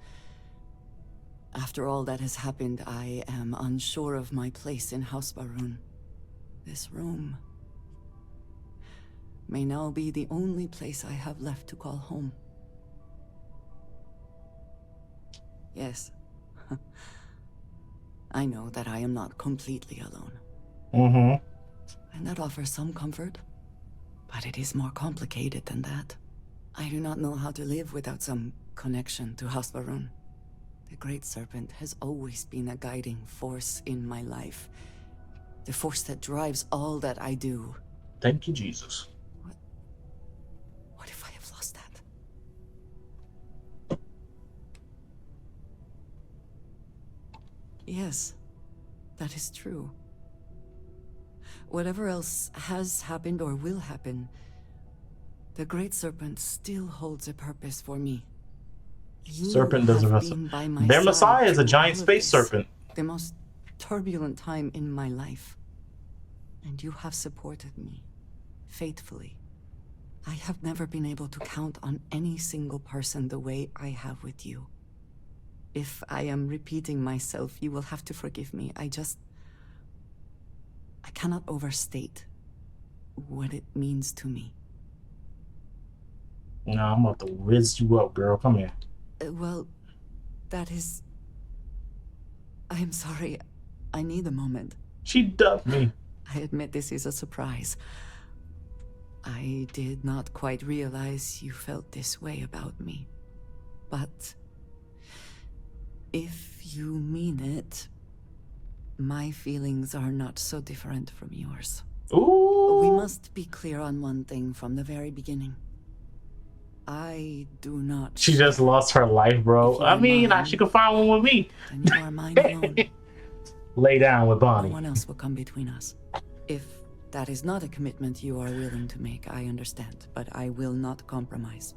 after all that has happened, I am unsure of my place in House Baroon. This room may now be the only place I have left to call home. Yes. I know that I am not completely alone. And that offers some comfort. But it is more complicated than that. I do not know how to live without some connection to House Baroon. The Great Serpent has always been a guiding force in my life. The force that drives all that I do.
Thank you, Jesus.
What if I have lost that? Yes, that is true. Whatever else has happened or will happen, the Great Serpent still holds a purpose for me.
Serpent doesn't mess up. Their Messiah is a giant space serpent.
The most turbulent time in my life. And you have supported me faithfully. I have never been able to count on any single person the way I have with you. If I am repeating myself, you will have to forgive me. I cannot overstate what it means to me.
No, I'm about to whiz you up, girl. Come here.
Well, that is... I am sorry. I need a moment.
She dubbed me.
I admit this is a surprise. I did not quite realize you felt this way about me. But if you mean it, my feelings are not so different from yours.
Ooh.
We must be clear on one thing from the very beginning. I do not...
She just lost her life, bro. I mean, she could find one with me.
Then you are mine alone.
Lay down with Bonnie.
No one else will come between us. If that is not a commitment you are willing to make, I understand. But I will not compromise.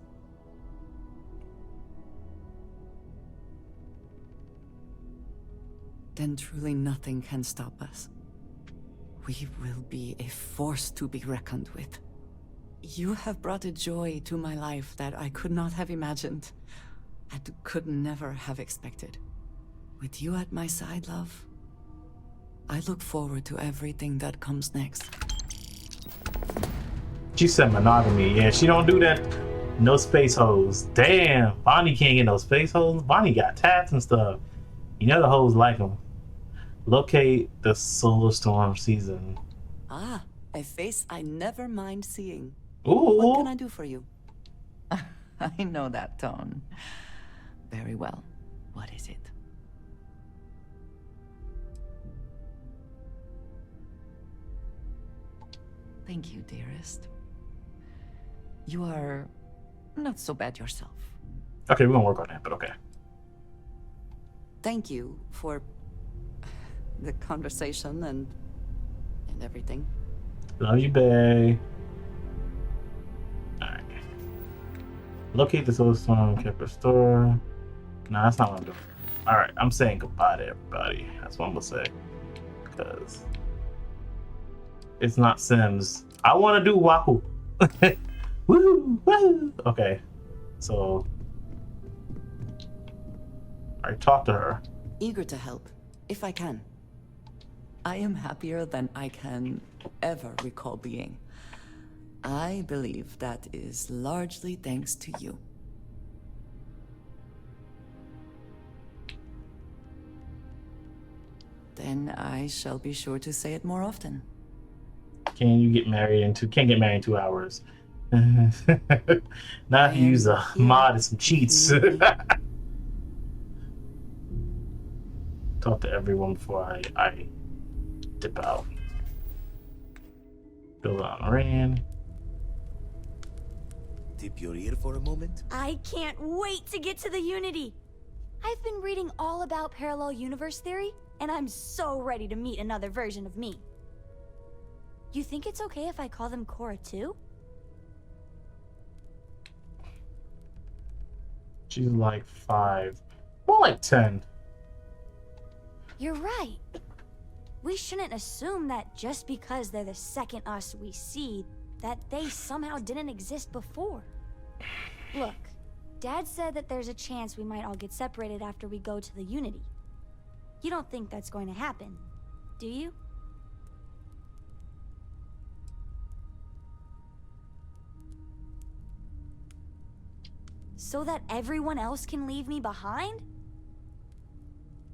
then truly nothing can stop us. We will be a force to be reckoned with. You have brought a joy to my life that I could not have imagined, and could never have expected. With you at my side, love, I look forward to everything that comes next.
She said monogamy. Yeah, she don't do that. No space hoes. Damn, Bonnie can't get no space hoes. Bonnie got tats and stuff. You know the hoes like them. Locate the Solar Storm season.
Ah, a face I never mind seeing.
Ooh.
What can I do for you? I know that tone. Very well. What is it? Thank you, dearest. You are not so bad yourself.
Okay, we're gonna work on that, but okay.
Thank you for the conversation and everything.
Love you, bae. Alright. Locate the Solar Storm Camper store. Nah, that's not what I'm doing. Alright, I'm saying goodbye to everybody. That's what I'm gonna say. Because it's not Sims. I wanna do Wahoo. Woo! Woo! Okay. So I talked to her.
Eager to help, if I can. I am happier than I can ever recall being. I believe that is largely thanks to you. Then I shall be sure to say it more often.
Can you get married in can't get married in 2 hours. Not use a mod and some cheats. Talk to everyone before I dip out. Build on Rand.
Dip your ear for a moment.
I can't wait to get to the Unity. I've been reading all about parallel universe theory, and I'm so ready to meet another version of me. You think it's okay if I call them Cora too?
She's like 5. More like 10.
You're right. We shouldn't assume that just because they're the second us we see, that they somehow didn't exist before. Look, Dad said that there's a chance we might all get separated after we go to the Unity. You don't think that's going to happen, do you? So that everyone else can leave me behind?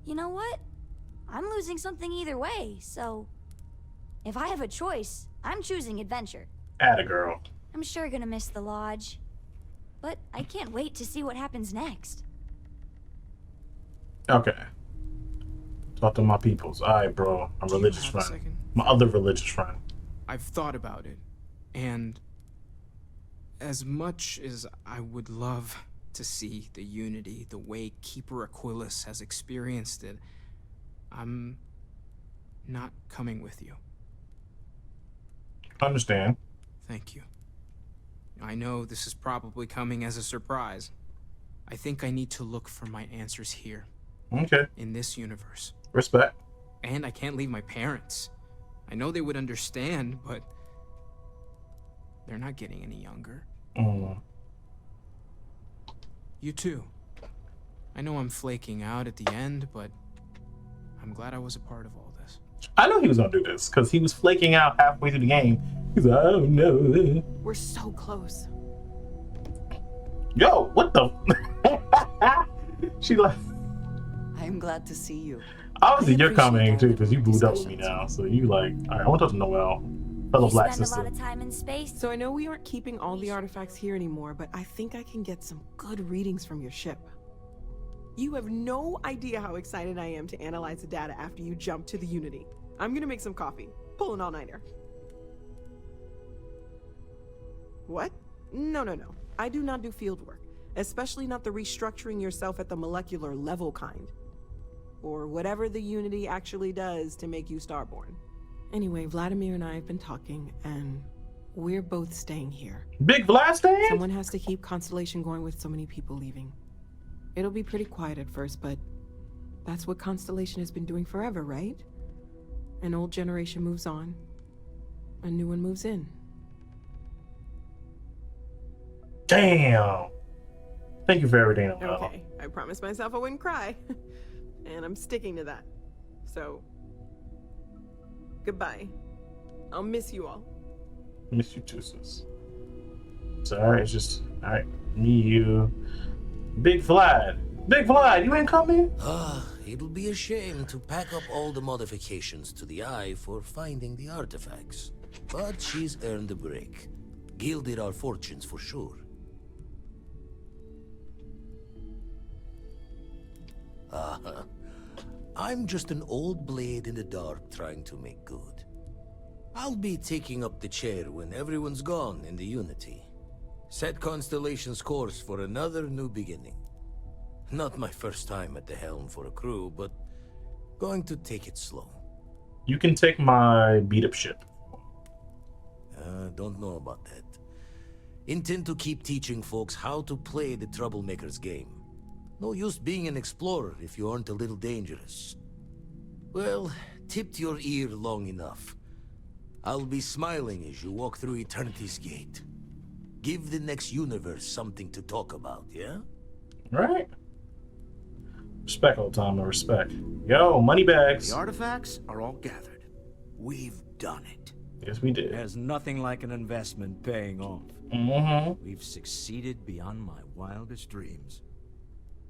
You know what? I'm losing something either way, so if I have a choice, I'm choosing adventure.
Atta girl.
I'm sure gonna miss the lodge, but I can't wait to see what happens next.
Okay. Talk to my peoples. Alright, bro. My religious friend. My other religious friend.
I've thought about it, and as much as I would love to see the Unity the way Keeper Aquilus has experienced it, I'm not coming with you.
Understand.
Thank you. I know this is probably coming as a surprise. I think I need to look for my answers here.
Okay.
In this universe.
Respect.
And I can't leave my parents. I know they would understand, but they're not getting any younger. You too. I know I'm flaking out at the end, but I'm glad I was a part of all this.
I knew he was gonna do this because he was flaking out halfway through the game. He's like, oh no.
We're so close.
Yo, what the? She like.
I'm glad to see you.
Obviously, you're coming too because you booed up with me now. So you like, all right, I want to talk to Noelle, fellow black sister.
Spend a lot of time in space.
So I know we aren't keeping all the artifacts here anymore, but I think I can get some good readings from your ship. You have no idea how excited I am to analyze the data after you jump to the Unity. I'm gonna make some coffee. Pull an all-nighter. What? No. I do not do field work, especially not the restructuring yourself at the molecular level kind. Or whatever the Unity actually does to make you starborn. Anyway, Vladimir and I have been talking, and we're both staying here.
Big Vlad staying?
Someone has to keep Constellation going with so many people leaving. It'll be pretty quiet at first, but That's what Constellation has been doing forever, right? An old generation moves on, a new one moves in.
Damn. Thank you for everything, Noelle.
Okay, I promised myself I wouldn't cry. And I'm sticking to that. So, goodbye. I'll miss you all.
Miss you too, sis. It's alright, it's just, alright, me, you. Big Vlad. Big Vlad, you ain't coming?
It'll be a shame to pack up all the modifications to the Eye for finding the artifacts. But she's earned a break. Gilded our fortunes for sure. I'm just an old blade in the dark trying to make good. I'll be taking up the chair when everyone's gone in the Unity. Set Constellation's course for another new beginning. Not my first time at the helm for a crew, but going to take it slow.
You can take my beat-up ship.
Don't know about that. Intend to keep teaching folks how to play the Troublemaker's game. No use being an explorer if you aren't a little dangerous. Well, tipped your ear long enough. I'll be smiling as you walk through Eternity's gate. Give the next universe something to talk about, yeah?
Right. Respect, old Tom, respect. Yo, money bags.
The artifacts are all gathered. We've done it.
Yes, we did.
There's nothing like an investment paying off.
Mm-hmm.
We've succeeded beyond my wildest dreams.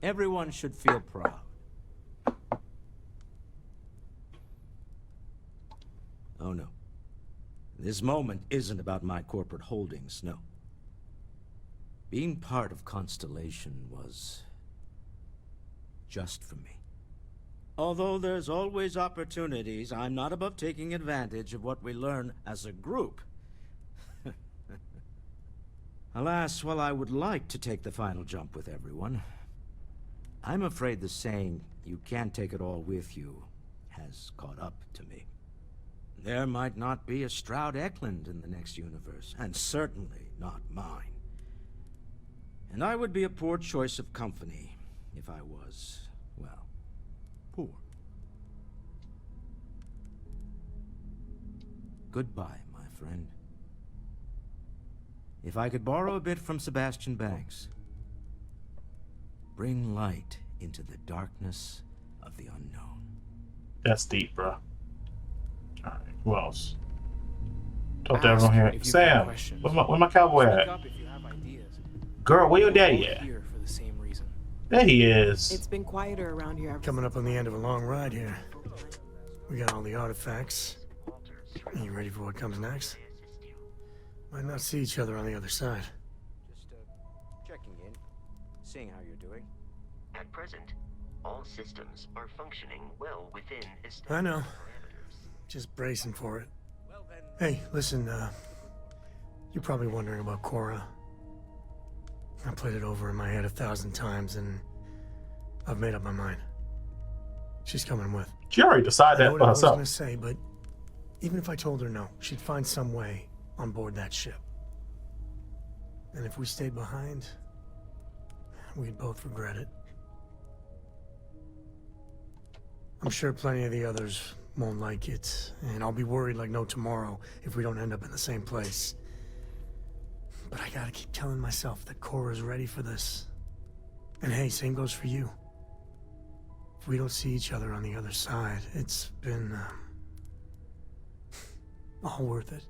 Everyone should feel proud. Oh no. This moment isn't about my corporate holdings, no. Being part of Constellation was just for me. Although there's always opportunities, I'm not above taking advantage of what we learn as a group. Alas, while I would like to take the final jump with everyone, I'm afraid the saying, "you can't take it all with you," has caught up to me. There might not be a Stroud Eklund in the next universe, and certainly not mine. And I would be a poor choice of company if I was, well, poor. Goodbye, my friend. If I could borrow a bit from Sebastian Banks, bring light into the darkness of the unknown.
That's deep, bro. Alright, who else? Talk to everyone here. Sam, where my cowboy at? Girl, where your daddy at? There he is.
It's been quieter around here.
Coming up on the end of a long ride here. We got all the artifacts. Are you ready for what comes next? Might not see each other on the other side.
Just checking in, seeing how you're doing.
At present, all systems are functioning well within established
I know.
parameters.
Just bracing for it. Hey, listen, you're probably wondering about Cora. I played it over in my head 1,000 times, and I've made up my mind. She's coming with.
She already decided that for
I was
herself.
gonna say, but even if I told her no, she'd find some way on board that ship. And if we stayed behind, we'd both regret it. I'm sure plenty of the others won't like it, and I'll be worried like no tomorrow if we don't end up in the same place. But I gotta keep telling myself that Cora's ready for this. And hey, same goes for you. If we don't see each other on the other side, it's been all worth it.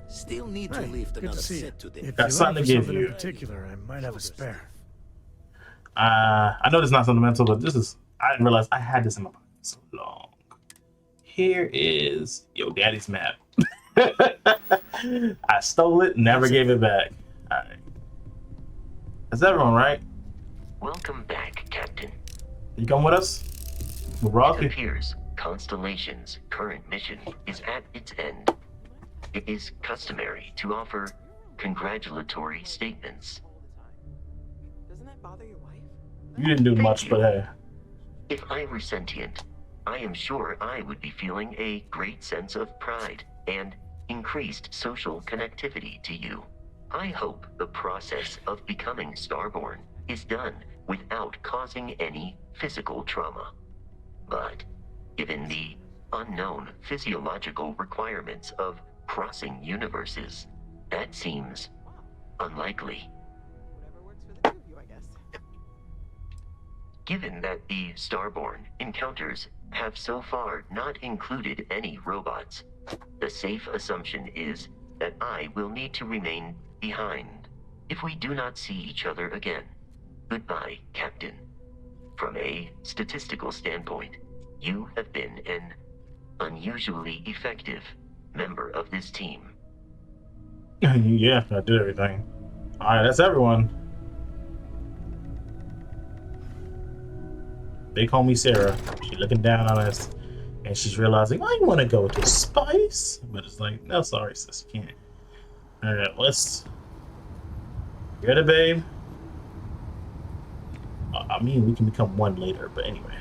Still need to
Hey,
lift
good to
another
see
set
you.
today.
If
Got
you're
something
looking
to
for
give you.
in particular, I might have a spare.
I know this is not sentimental, but this is. I didn't realize I had this in my pocket so long. Here is your daddy's map. I stole it, never gave it back. All right. That's everyone, right?
Welcome back, Captain.
You come with us? With Rocky?
It appears Constellation's current mission is at its end. It is customary to offer congratulatory statements.
Doesn't that bother your wife?
You didn't do much, but hey.
If I were sentient, I am sure I would be feeling a great sense of pride and increased social connectivity to you. I hope the process of becoming Starborn is done without causing any physical trauma. But given the unknown physiological requirements of crossing universes, that seems unlikely.
Whatever works for the two of you, I guess.
Given that the Starborn encounters have so far not included any robots, the safe assumption is that I will need to remain behind if we do not see each other again. Goodbye, Captain. From a statistical standpoint, you have been an unusually effective member of this team.
Yeah, I did everything. Alright, that's everyone. Big homie Sarah. She's looking down on us and she's realizing I want to go to space. But it's like, no, sorry, sis, you can't. Alright, let's get it, babe. I mean, we can become one later, but anyway.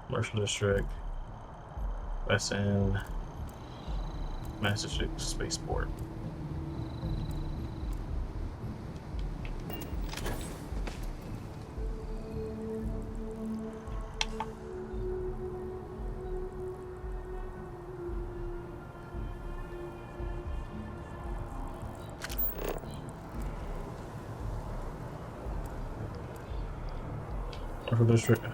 Commercial District, West End, Massachusetts Spaceport. Commercial District.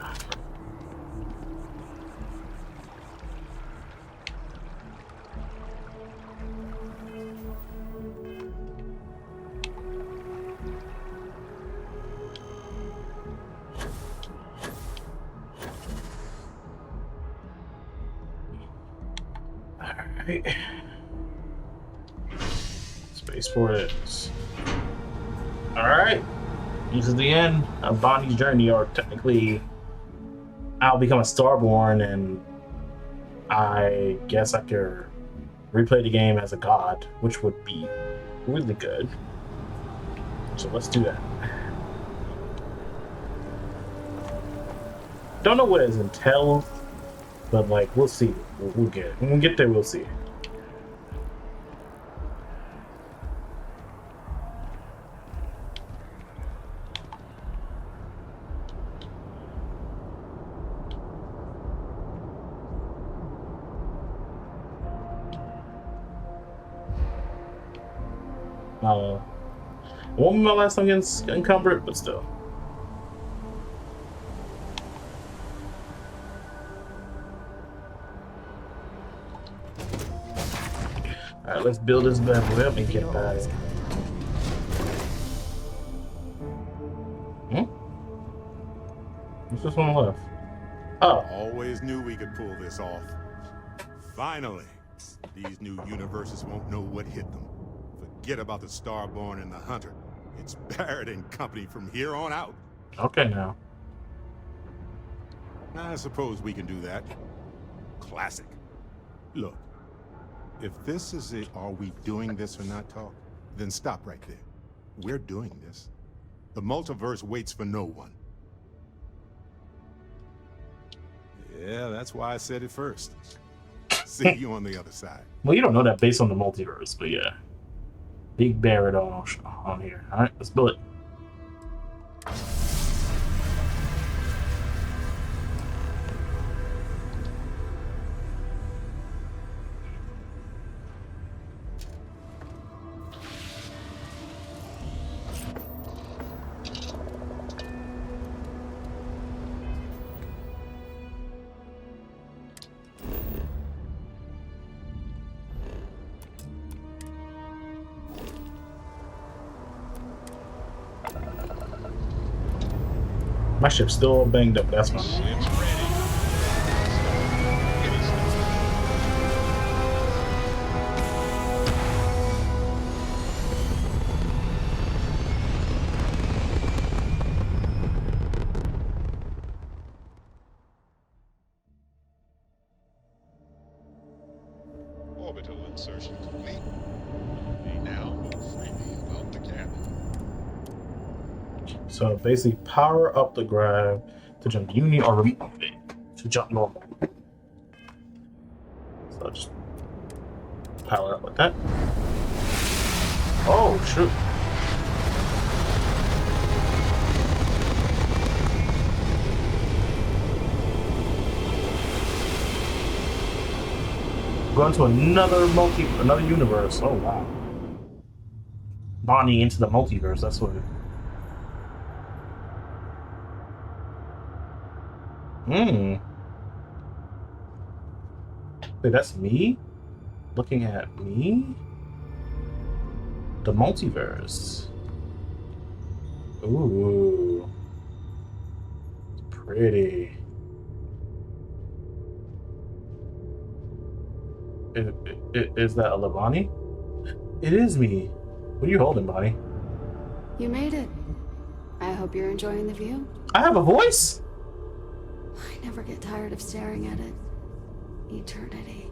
Alright. Spaceport is. Alright. This is the end of Bonnie's journey, or technically, I'll become a Starborn, and I guess I could replay the game as a god, which would be really good. So let's do that. Don't know what it entails, but like we'll see. We'll get it. When we get there, we'll see. It won't be my last time getting encumbered, but still. Alright, let's build this bad boy up and get back. What's this one left? Oh.
Always knew we could pull this off. Finally, these new universes won't know what hit them. Forget about the Starborn and the Hunter. It's Barrett and company from here on out.
Okay, now.
I suppose we can do that. Classic. Look, if this is a are we doing this or not talk, then stop right there. We're doing this. The multiverse waits for no one. Yeah, that's why I said it first. See you on the other side.
Well, you don't know that based on the multiverse, but yeah. Big Barrett on here. Alright, let's build it. My ship's still banged up, that's fine.
Orbital insertion complete. Now move freely about the cabin.
So basically, power up the grab to jump uni or remove it to jump normal. So just power up like that. Oh shoot! Going to another universe. Oh wow. Bonnie into the multiverse, that's what it. Wait, that's me? Looking at me? The multiverse. Ooh. It's pretty. Is that a Levani? It is me. What are you holding, Bonnie?
You made it. I hope you're enjoying the view.
I have a voice?
I never get tired of staring at it. Eternity.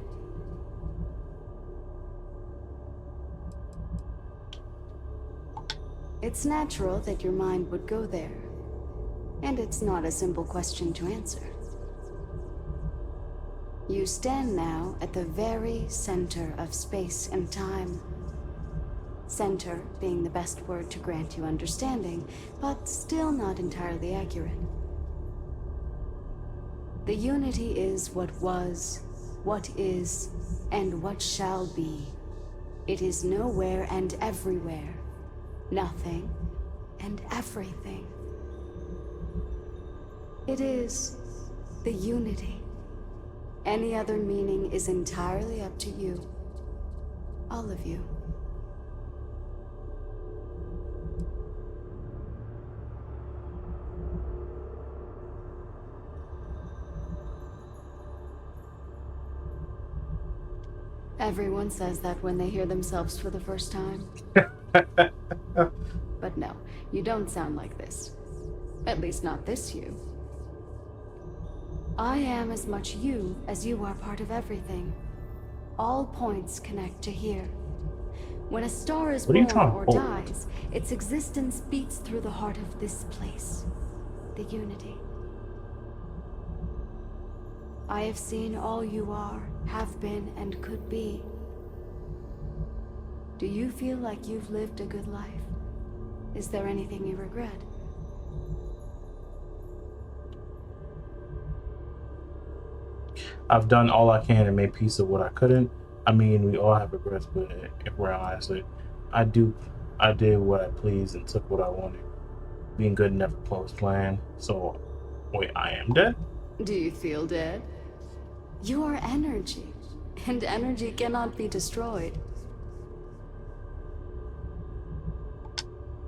It's natural that your mind would go there. And it's not a simple question to answer. You stand now at the very center of space and time. Center being the best word to grant you understanding, but still not entirely accurate. The unity is what was, what is, and what shall be. It is nowhere and everywhere. Nothing and everything. It is the unity. Any other meaning is entirely up to you. All of you. Everyone says that when they hear themselves for the first time. But no, you don't sound like this. At least not this you. I am as much you as you are part of everything. All points connect to here. When a star is born or dies, its existence beats through the heart of this place. The unity. I have seen all you are, have been, and could be. Do you feel like you've lived a good life? Is there anything you regret?
I've done all I can and made peace of what I couldn't. I mean, we all have regrets, but if we're honest, I did what I pleased and took what I wanted. Being good never closed plan. So, wait, I am dead?
Do you feel dead? You are energy, and energy cannot be destroyed.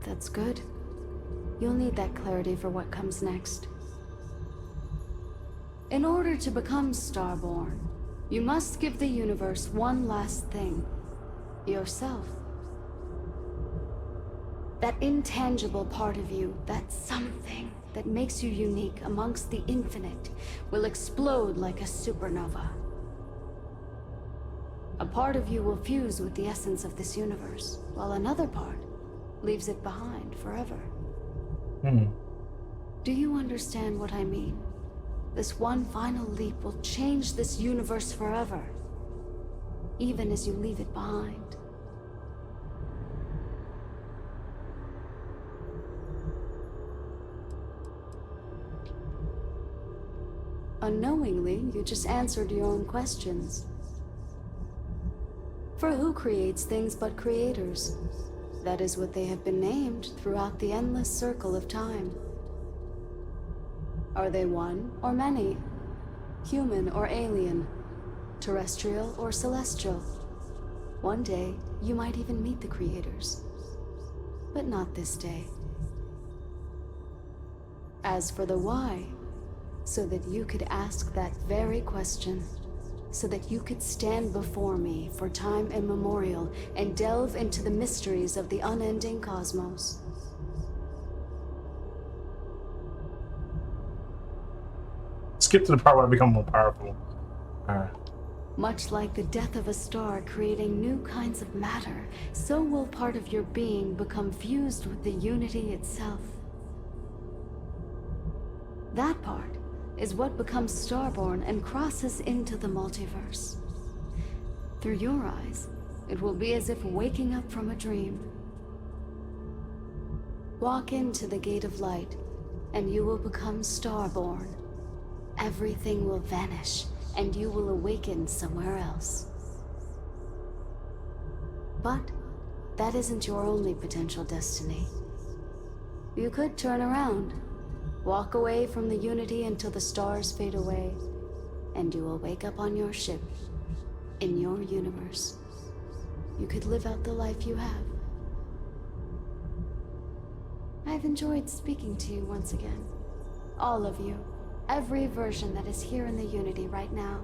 That's good. You'll need that clarity for what comes next. In order to become Starborn, you must give the universe one last thing. Yourself. That intangible part of you, that something that makes you unique amongst the infinite, will explode like a supernova. A part of you will fuse with the essence of this universe, while another part leaves it behind forever. Do you understand what I mean? This one final leap will change this universe forever, even as you leave it behind. Unknowingly, you just answered your own questions. For who creates things but creators? That is what they have been named throughout the endless circle of time. Are they one or many? Human or alien? Terrestrial or celestial? One day, you might even meet the creators. But not this day. As for the why, so that you could ask that very question, so that you could stand before me for time immemorial and delve into the mysteries of the unending cosmos.
Skip to the part where I become more powerful. Alright.
Much like the death of a star creating new kinds of matter, so will part of your being become fused with the unity itself. That part is what becomes Starborn and crosses into the multiverse. Through your eyes, it will be as if waking up from a dream. Walk into the gate of light, and you will become Starborn. Everything will vanish, and you will awaken somewhere else. But that isn't your only potential destiny. You could turn around, walk away from the Unity until the stars fade away, and you will wake up on your ship, in your universe. You could live out the life you have. I've enjoyed speaking to you once again. All of you. Every version that is here in the Unity right now.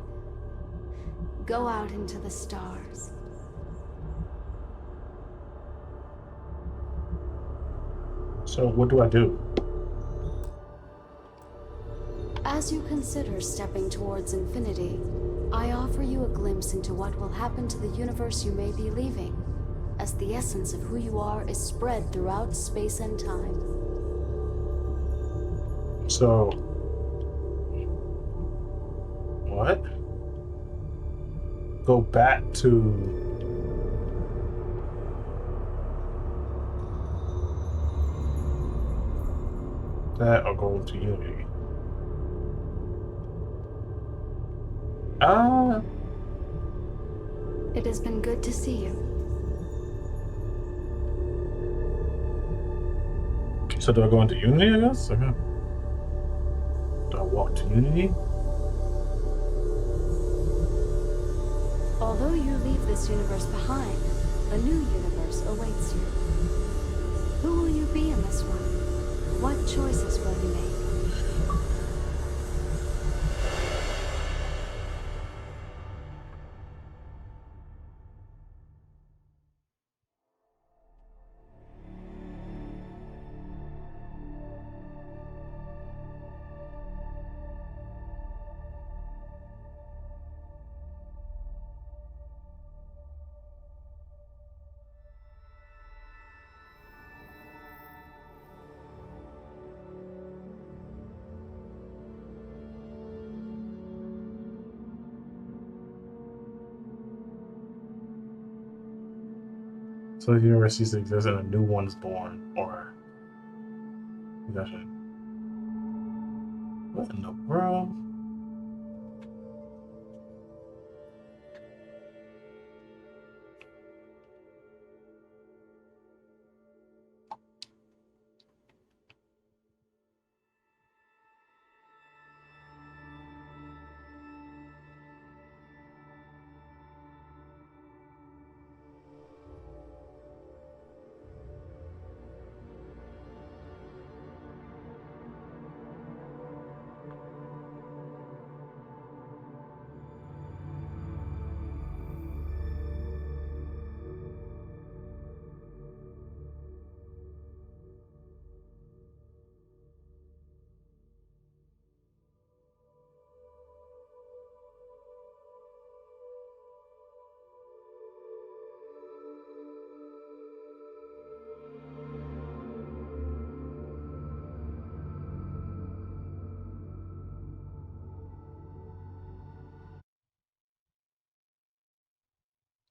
Go out into the stars.
So what do I do?
As you consider stepping towards infinity, I offer you a glimpse into what will happen to the universe you may be leaving, as the essence of who you are is spread throughout space and time.
So, what? Go back to... that or go to Unity?
It has been good to see you.
So do I go into Unity, I guess? Okay. Do I walk to Unity?
Although you leave this universe behind, a new universe awaits you. Who will you be in this one? What choices will you make?
So the universe ceases to exist and a new one's born, or... Gotcha. What in the world?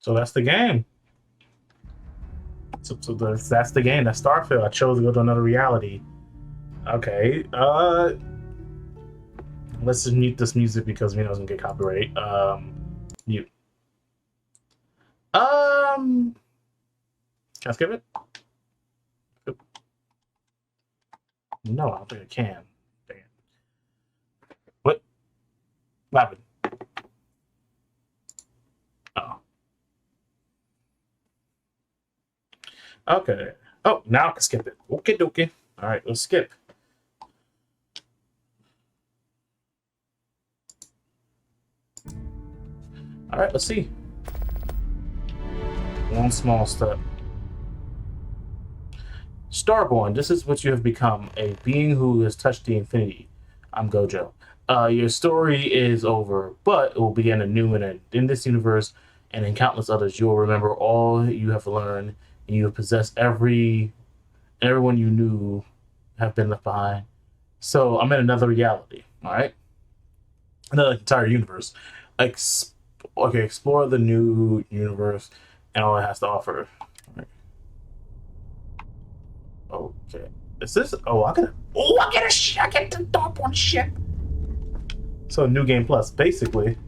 So that's the game. So that's the game. That's Starfield. I chose to go to another reality. Okay. Let's just mute this music because we know it's gonna get copyright. Mute. Can I skip it? No, I don't think I can. Dang it. What happened? Oh. Okay. Oh, now I can skip it. Okay, dokie. All right, let's skip. All right, let's see. One small step. Starborn, this is what you have become, a being who has touched the infinity. I'm Gojo. Your story is over, but it will begin anew in this universe and in countless others. You will remember all you have learned, and you have possessed everyone you knew have been left behind. So I'm in another reality, all right? Another entire universe. Explore the new universe and all it has to offer. Okay. Is this? Oh, I get the Starborn ship. So New Game Plus, basically.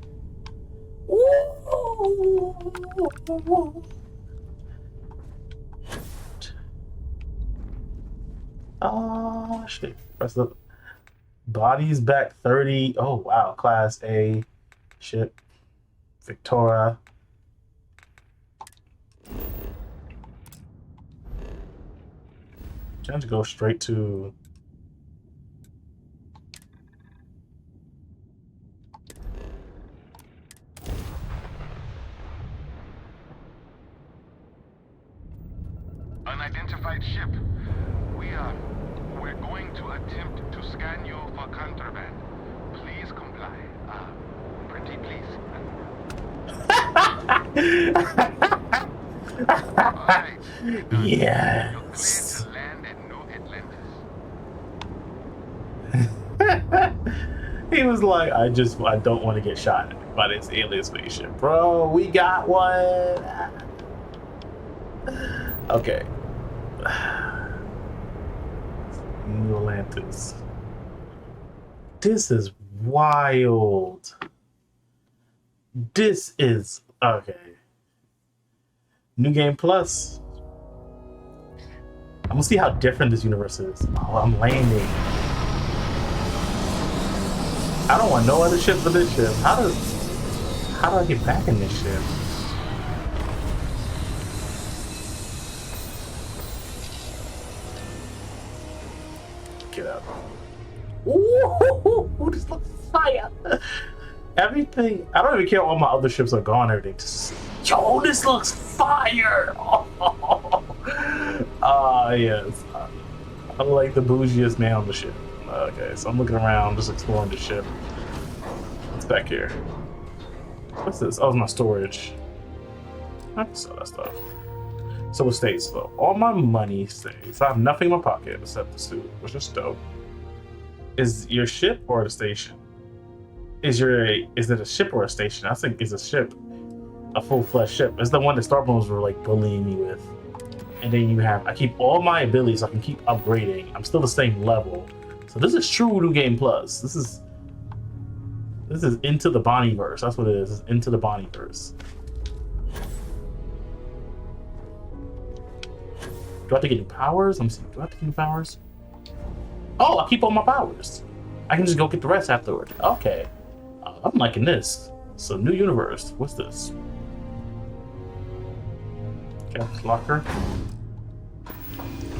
Oh shit. Press the bodies back 30. Oh wow, class A ship. Victoria. Trying to go straight to
unidentified ship. We're going to attempt to scan you for contraband. Please comply. Pretty please. Alright.
Yes.
You're cleared to land at New Atlantis.
He was like, I don't want to get shot by this alien spaceship. Bro, we got one. Okay. New Atlantis. This is wild. This is okay. New Game Plus. I'm gonna see how different this universe is. Oh, I'm landing. I don't want no other ship but this ship. How do I get back in this ship? Get up. Ooh, this looks fire. Everything. I don't even care. All my other ships are gone. Everything. Yo, this looks fire. Yes. I'm like the bougiest man on the ship. Okay, so I'm looking around, just exploring the ship. What's back here? What's this? Oh, it's my storage. I can sell that stuff. So it stays though. All my money stays. I have nothing in my pocket except the suit, which is dope. Is your ship or the station? Is it a ship or a station? I think it's a ship. A full-fledged ship. It's the one that Starbones were like bullying me with. And then you have, I keep all my abilities, so I can keep upgrading. I'm still the same level. So this is true New Game Plus. This is Into the Bonnieverse. That's what it is. It's Into the Bonnieverse. Do I have to get new powers? Let me see. Do I have to get new powers? Oh, I keep all my powers. I can just go get the rest afterward. Okay. I'm liking this. So, new universe. What's this? Captain's locker.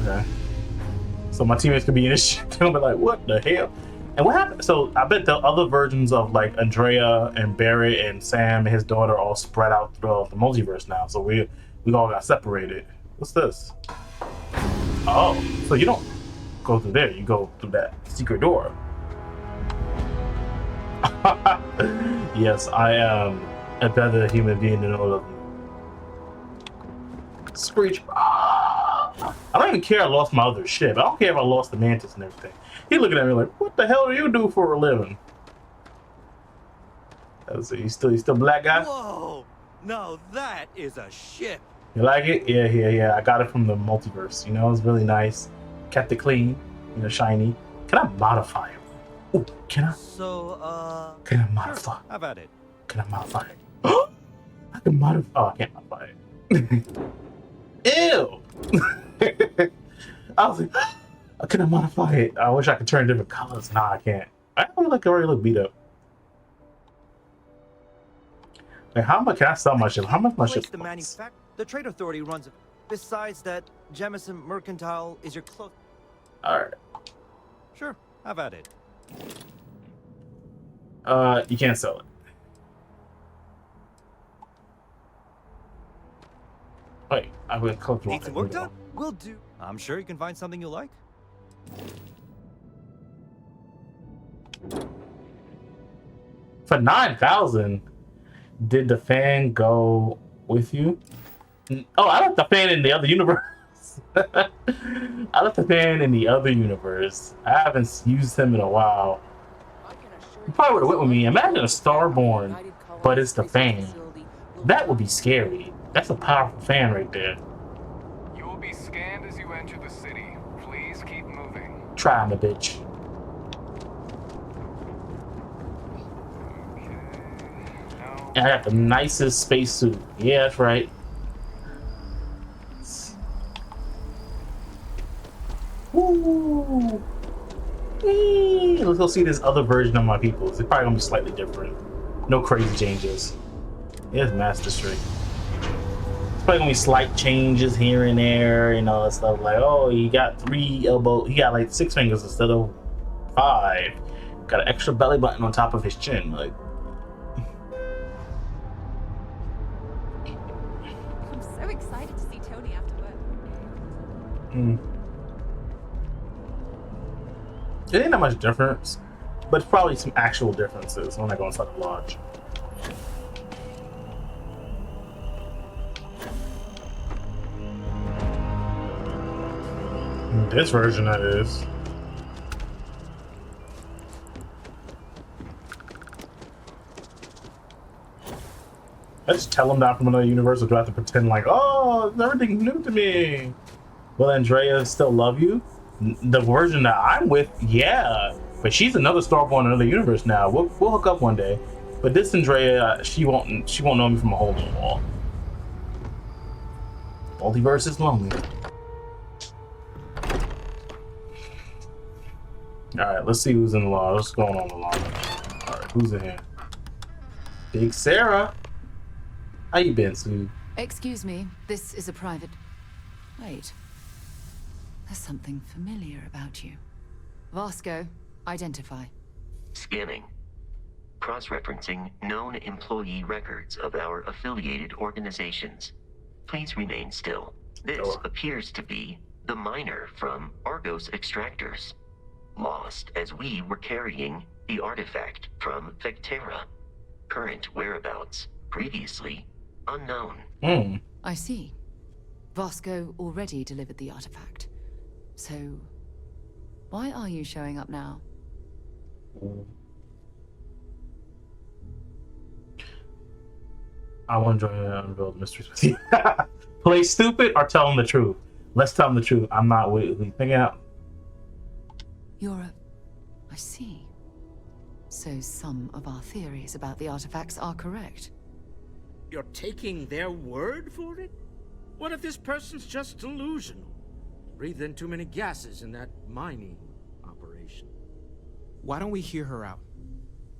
Okay. So my teammates could be in this shit. They'll be like, what the hell? And what happened? So I bet the other versions of like Andrea and Barrett and Sam and his daughter all spread out throughout the multiverse now. So we all got separated. What's this? Oh, so you don't go through there. You go through that secret door. Yes, I am a better human being than all of you. Screech. I don't even care I lost my other ship. I don't care if I lost the Mantis and everything. He looking at me like, what the hell do you do for a living? You still black guy?
Whoa! No, that is a ship.
You like it? Yeah. I got it from the multiverse. You know, it's really nice. Kept it clean, shiny. Can I modify it? Ooh, can I?
So,
Can I modify?
Sure. How about it?
Can I modify it? I can modify. Oh, I can't modify it. Ew! I was like, can I modify it? I wish I could turn different colors. Nah, I can't. I don't like already look beat up. Like, how much can I sell my ship? How much my ship costs?
The Trade Authority runs it. Besides that, Jemison Mercantile is your close.
Alright.
Sure, how about it?
You can't sell it. Wait, I will click
Need some work done? We'll do. I'm sure you can find something you like.
For 9,000, did the fan go with you? Oh, I left the fan in the other universe. I left the fan in the other universe. I haven't used him in a while. You probably would have went with me. Imagine a Starborn, but it's the fan. That would be scary. That's a powerful fan right there.
You will be scanned as you enter the city. Please keep moving.
Try me, bitch. And I got the nicest spacesuit. Yeah, that's right. Woo! Let's go see this other version of my people. It's probably gonna be slightly different. No crazy changes. Here's Master Street. It's probably gonna be slight changes here and there and all that stuff. Like, oh, he got 3 elbows. He got like 6 fingers instead of 5. Got an extra belly button on top of his chin. Like,
I'm so excited to see Tony after work.
It ain't that much difference, but probably some actual differences when I go inside the lodge. This version, that is. I just tell them that from another universe, or do I have to pretend like, oh, everything's new to me? Will Andrea still love you? The version that I'm with, yeah, but she's another Starborn in another universe now. We'll hook up one day. But this Andrea, she won't know me from a hole in the wall. Multiverse is lonely. All right, let's see who's in the law. What's going on in the law? All right, who's in here? Big Sarah. How you been, Sue?
Excuse me, this is a private... Wait. There's something familiar about you. Vasco, identify.
Scanning. Cross-referencing known employee records of our affiliated organizations. Please remain still. This appears to be the miner from Argos Extractors. Lost as we were carrying the artifact from Vectera. Current whereabouts, previously unknown.
I see. Vasco already delivered the artifact. So, why are you showing up now?
I want to join and unveil the mysteries with you. Play stupid or tell them the truth? Let's tell them the truth. I'm not thinking out.
I see. So some of our theories about the artifacts are correct.
You're taking their word for it? What if this person's just delusional? Breathed in too many gases in that mining operation.
Why don't we hear her out?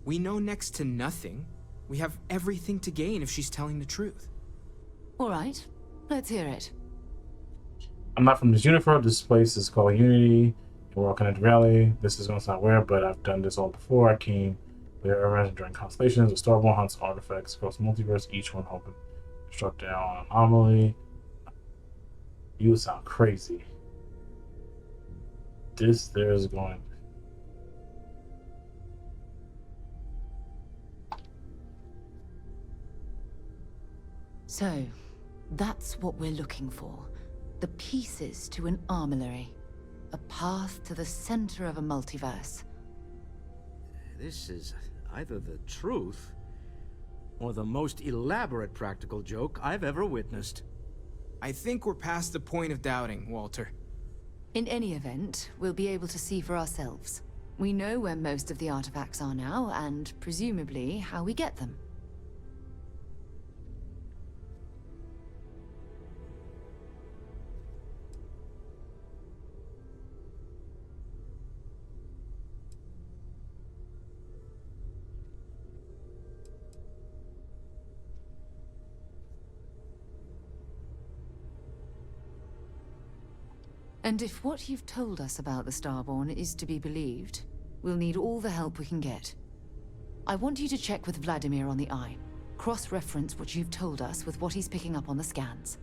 We know next to nothing. We have everything to gain if she's telling the truth.
All right, let's hear it.
I'm not from this universe. This place is called Unity. We're all connected to reality. This is going to sound weird, but I've done this all before. I came there around during constellations. The Starborn hunts artifacts across the multiverse, each one hoping to struck down an anomaly. You sound crazy. There's going.
So, that's what we're looking for. The pieces to an armory. A path to the center of a multiverse.
This is either the truth or the most elaborate practical joke I've ever witnessed.
I think we're past the point of doubting, Walter.
In any event, we'll be able to see for ourselves. We know where most of the artifacts are now, and presumably how we get them. And if what you've told us about the Starborn is to be believed, we'll need all the help we can get. I want you to check with Vladimir on the Eye. Cross-reference what you've told us with what he's picking up on the scans.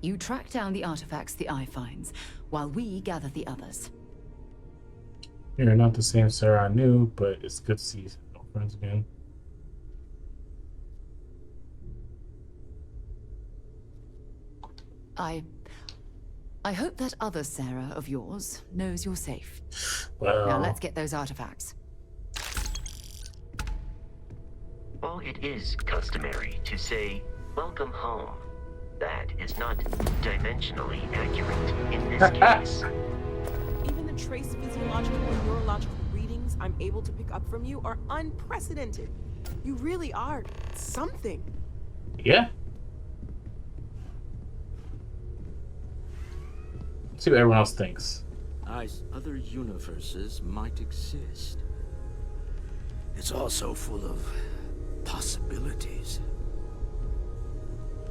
You track down the artifacts the Eye finds, while we gather the others.
You're not the same Sarah I knew, but it's good to see old friends again.
I hope that other Sarah of yours knows you're safe.
Well...
Now let's get those artifacts.
While it is customary to say, "Welcome home," that is not dimensionally accurate in this case.
Even the trace physiological and neurological readings I'm able to pick up from you are unprecedented. You really are something.
Yeah. See what everyone else thinks.
nice other universes might exist. It's also full of possibilities.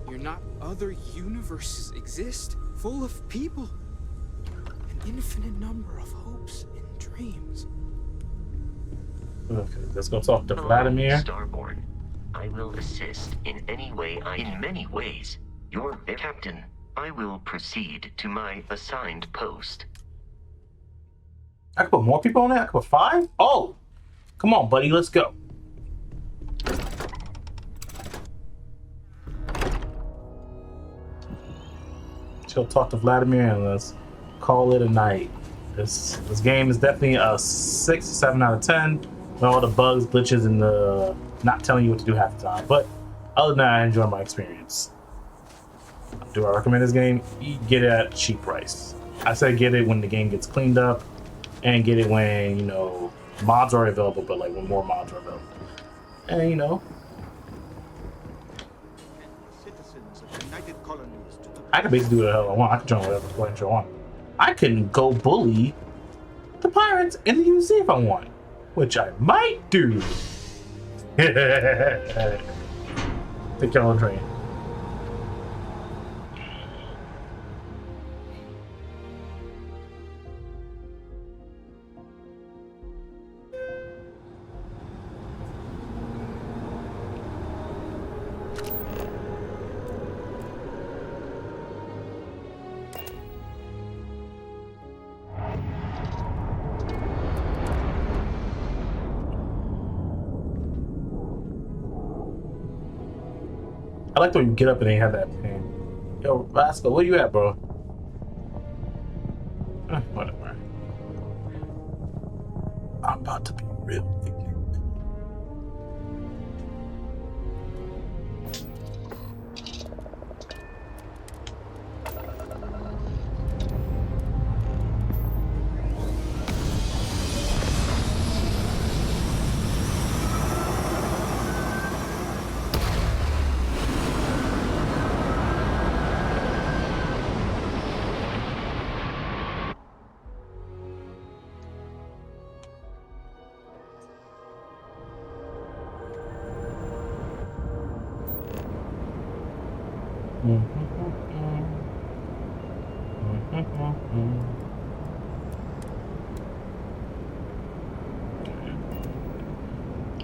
You're not other universes exist, full of people. An infinite number of hopes and dreams.
Okay, let's go talk to Vladimir.
Starborn, I will assist in any way in many ways. Your captain. I will proceed to my assigned post.
I could put more people on that? I could put 5? Oh! Come on, buddy, let's go. She'll talk to Vladimir and let's call it a night. This game is definitely a 6, 7 out of 10. With all the bugs, glitches, and the not telling you what to do half the time. But other than that, I enjoy my experience. Do I recommend this game? You get it at a cheap price. I say get it when the game gets cleaned up, and get it when, you know, mods are available, but like when more mods are available. And you know, I can basically do whatever the hell I want. I can join whatever playing I want. I can go bully the pirates in the UC if I want, which I might do. Take y'all on train. I like the way you get up and they have that pain. Yo, Vasco, where you at, bro? Whatever. I'm about to be real ignorant.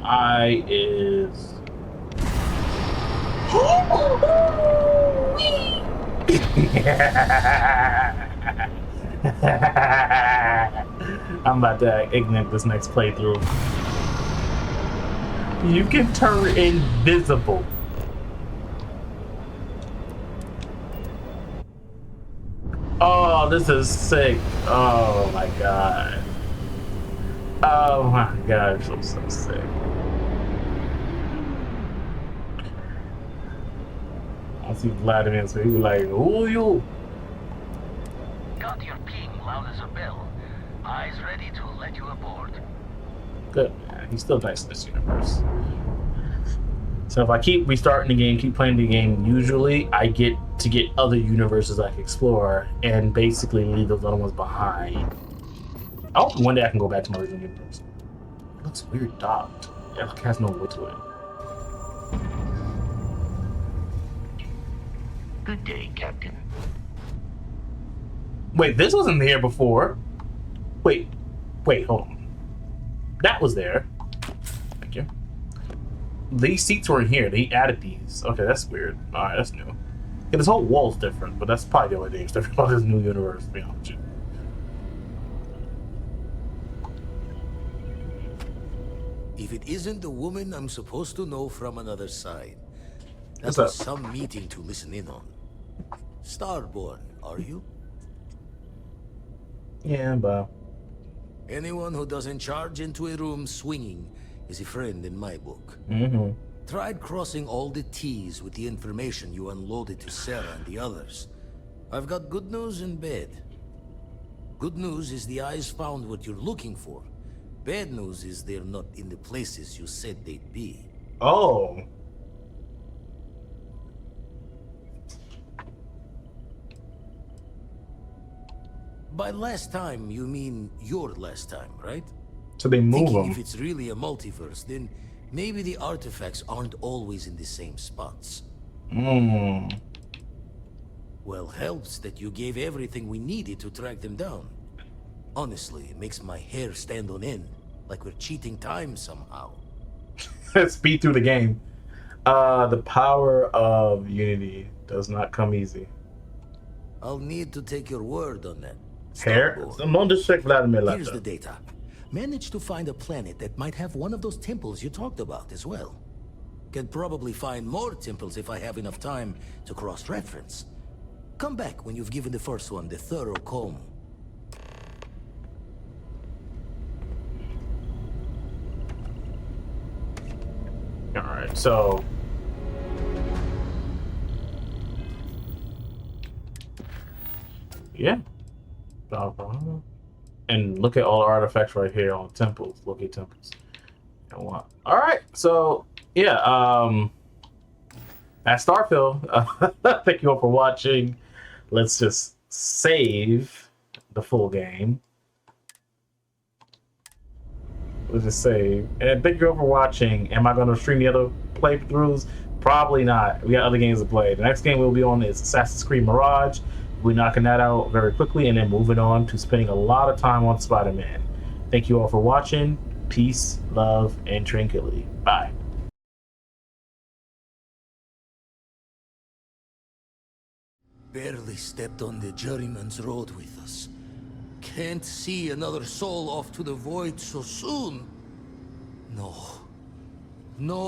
I is I'm about to ignite this next playthrough. You can turn invisible. Oh, this is sick. Oh my god. Oh my god, I feel so sick. I see Vladimir, so he was like, who you?
Got your ping loud as a bell. Eyes ready to let you aboard.
Good, man. He's still nice in this universe. So if I keep restarting the game, keep playing the game, usually I get to get other universes I can explore and basically leave those other ones behind. I hope one day I can go back to my original universe. It looks weird docked. It has no weight to it.
Good day, Captain.
Wait, this wasn't here before. Wait, hold on. That was there. Thank you. These seats weren't here. They added these. Okay, that's weird. Alright, that's new. Yeah, this whole wall's different, but that's probably the only thing that's different about this new universe, to be honest with you.
If it isn't the woman I'm supposed to know from another side,
What's
that was
up?
some meeting to listen in on. Starborn, are you?
Yeah, but...
Anyone who doesn't charge into a room swinging is a friend in my book.
Mm-hmm.
Tried crossing all the T's with the information you unloaded to Sarah and the others. I've got good news and bad. Good news is the eyes found what you're looking for. Bad news is they're not in the places you said they'd be.
Oh.
By last time, you mean your last time, right?
So they move
Thinking
them.
if it's really a multiverse, then maybe the artifacts aren't always in the same spots.
Hmm.
Well, helps that you gave everything we needed to track them down. Honestly, it makes my hair stand on end, like we're cheating time somehow.
Speed through the game. The power of Unity does not come easy.
I'll need to take your word on that.
Hair? Don't disrespect Vladimir
Here's
Laptop.
the data. Managed to find a planet that might have one of those temples you talked about as well. Can probably find more temples if I have enough time to cross-reference. Come back when you've given the first one the thorough comb.
Alright, so... yeah. And look at all the artifacts right here on temples. Look at temples. Alright, so yeah, at Starfield, thank you all for watching. Let's just save the full game. Let's just save. And thank you all for watching. Am I going to stream the other playthroughs? Probably not. We got other games to play. The next game we'll be on is Assassin's Creed Mirage. We're knocking that out very quickly and then moving on to spending a lot of time on Spider-Man. Thank you all for watching. Peace, love, and tranquility. Bye.
Barely stepped on the journeyman's road with us. Can't see another soul off to the void so soon. No. No.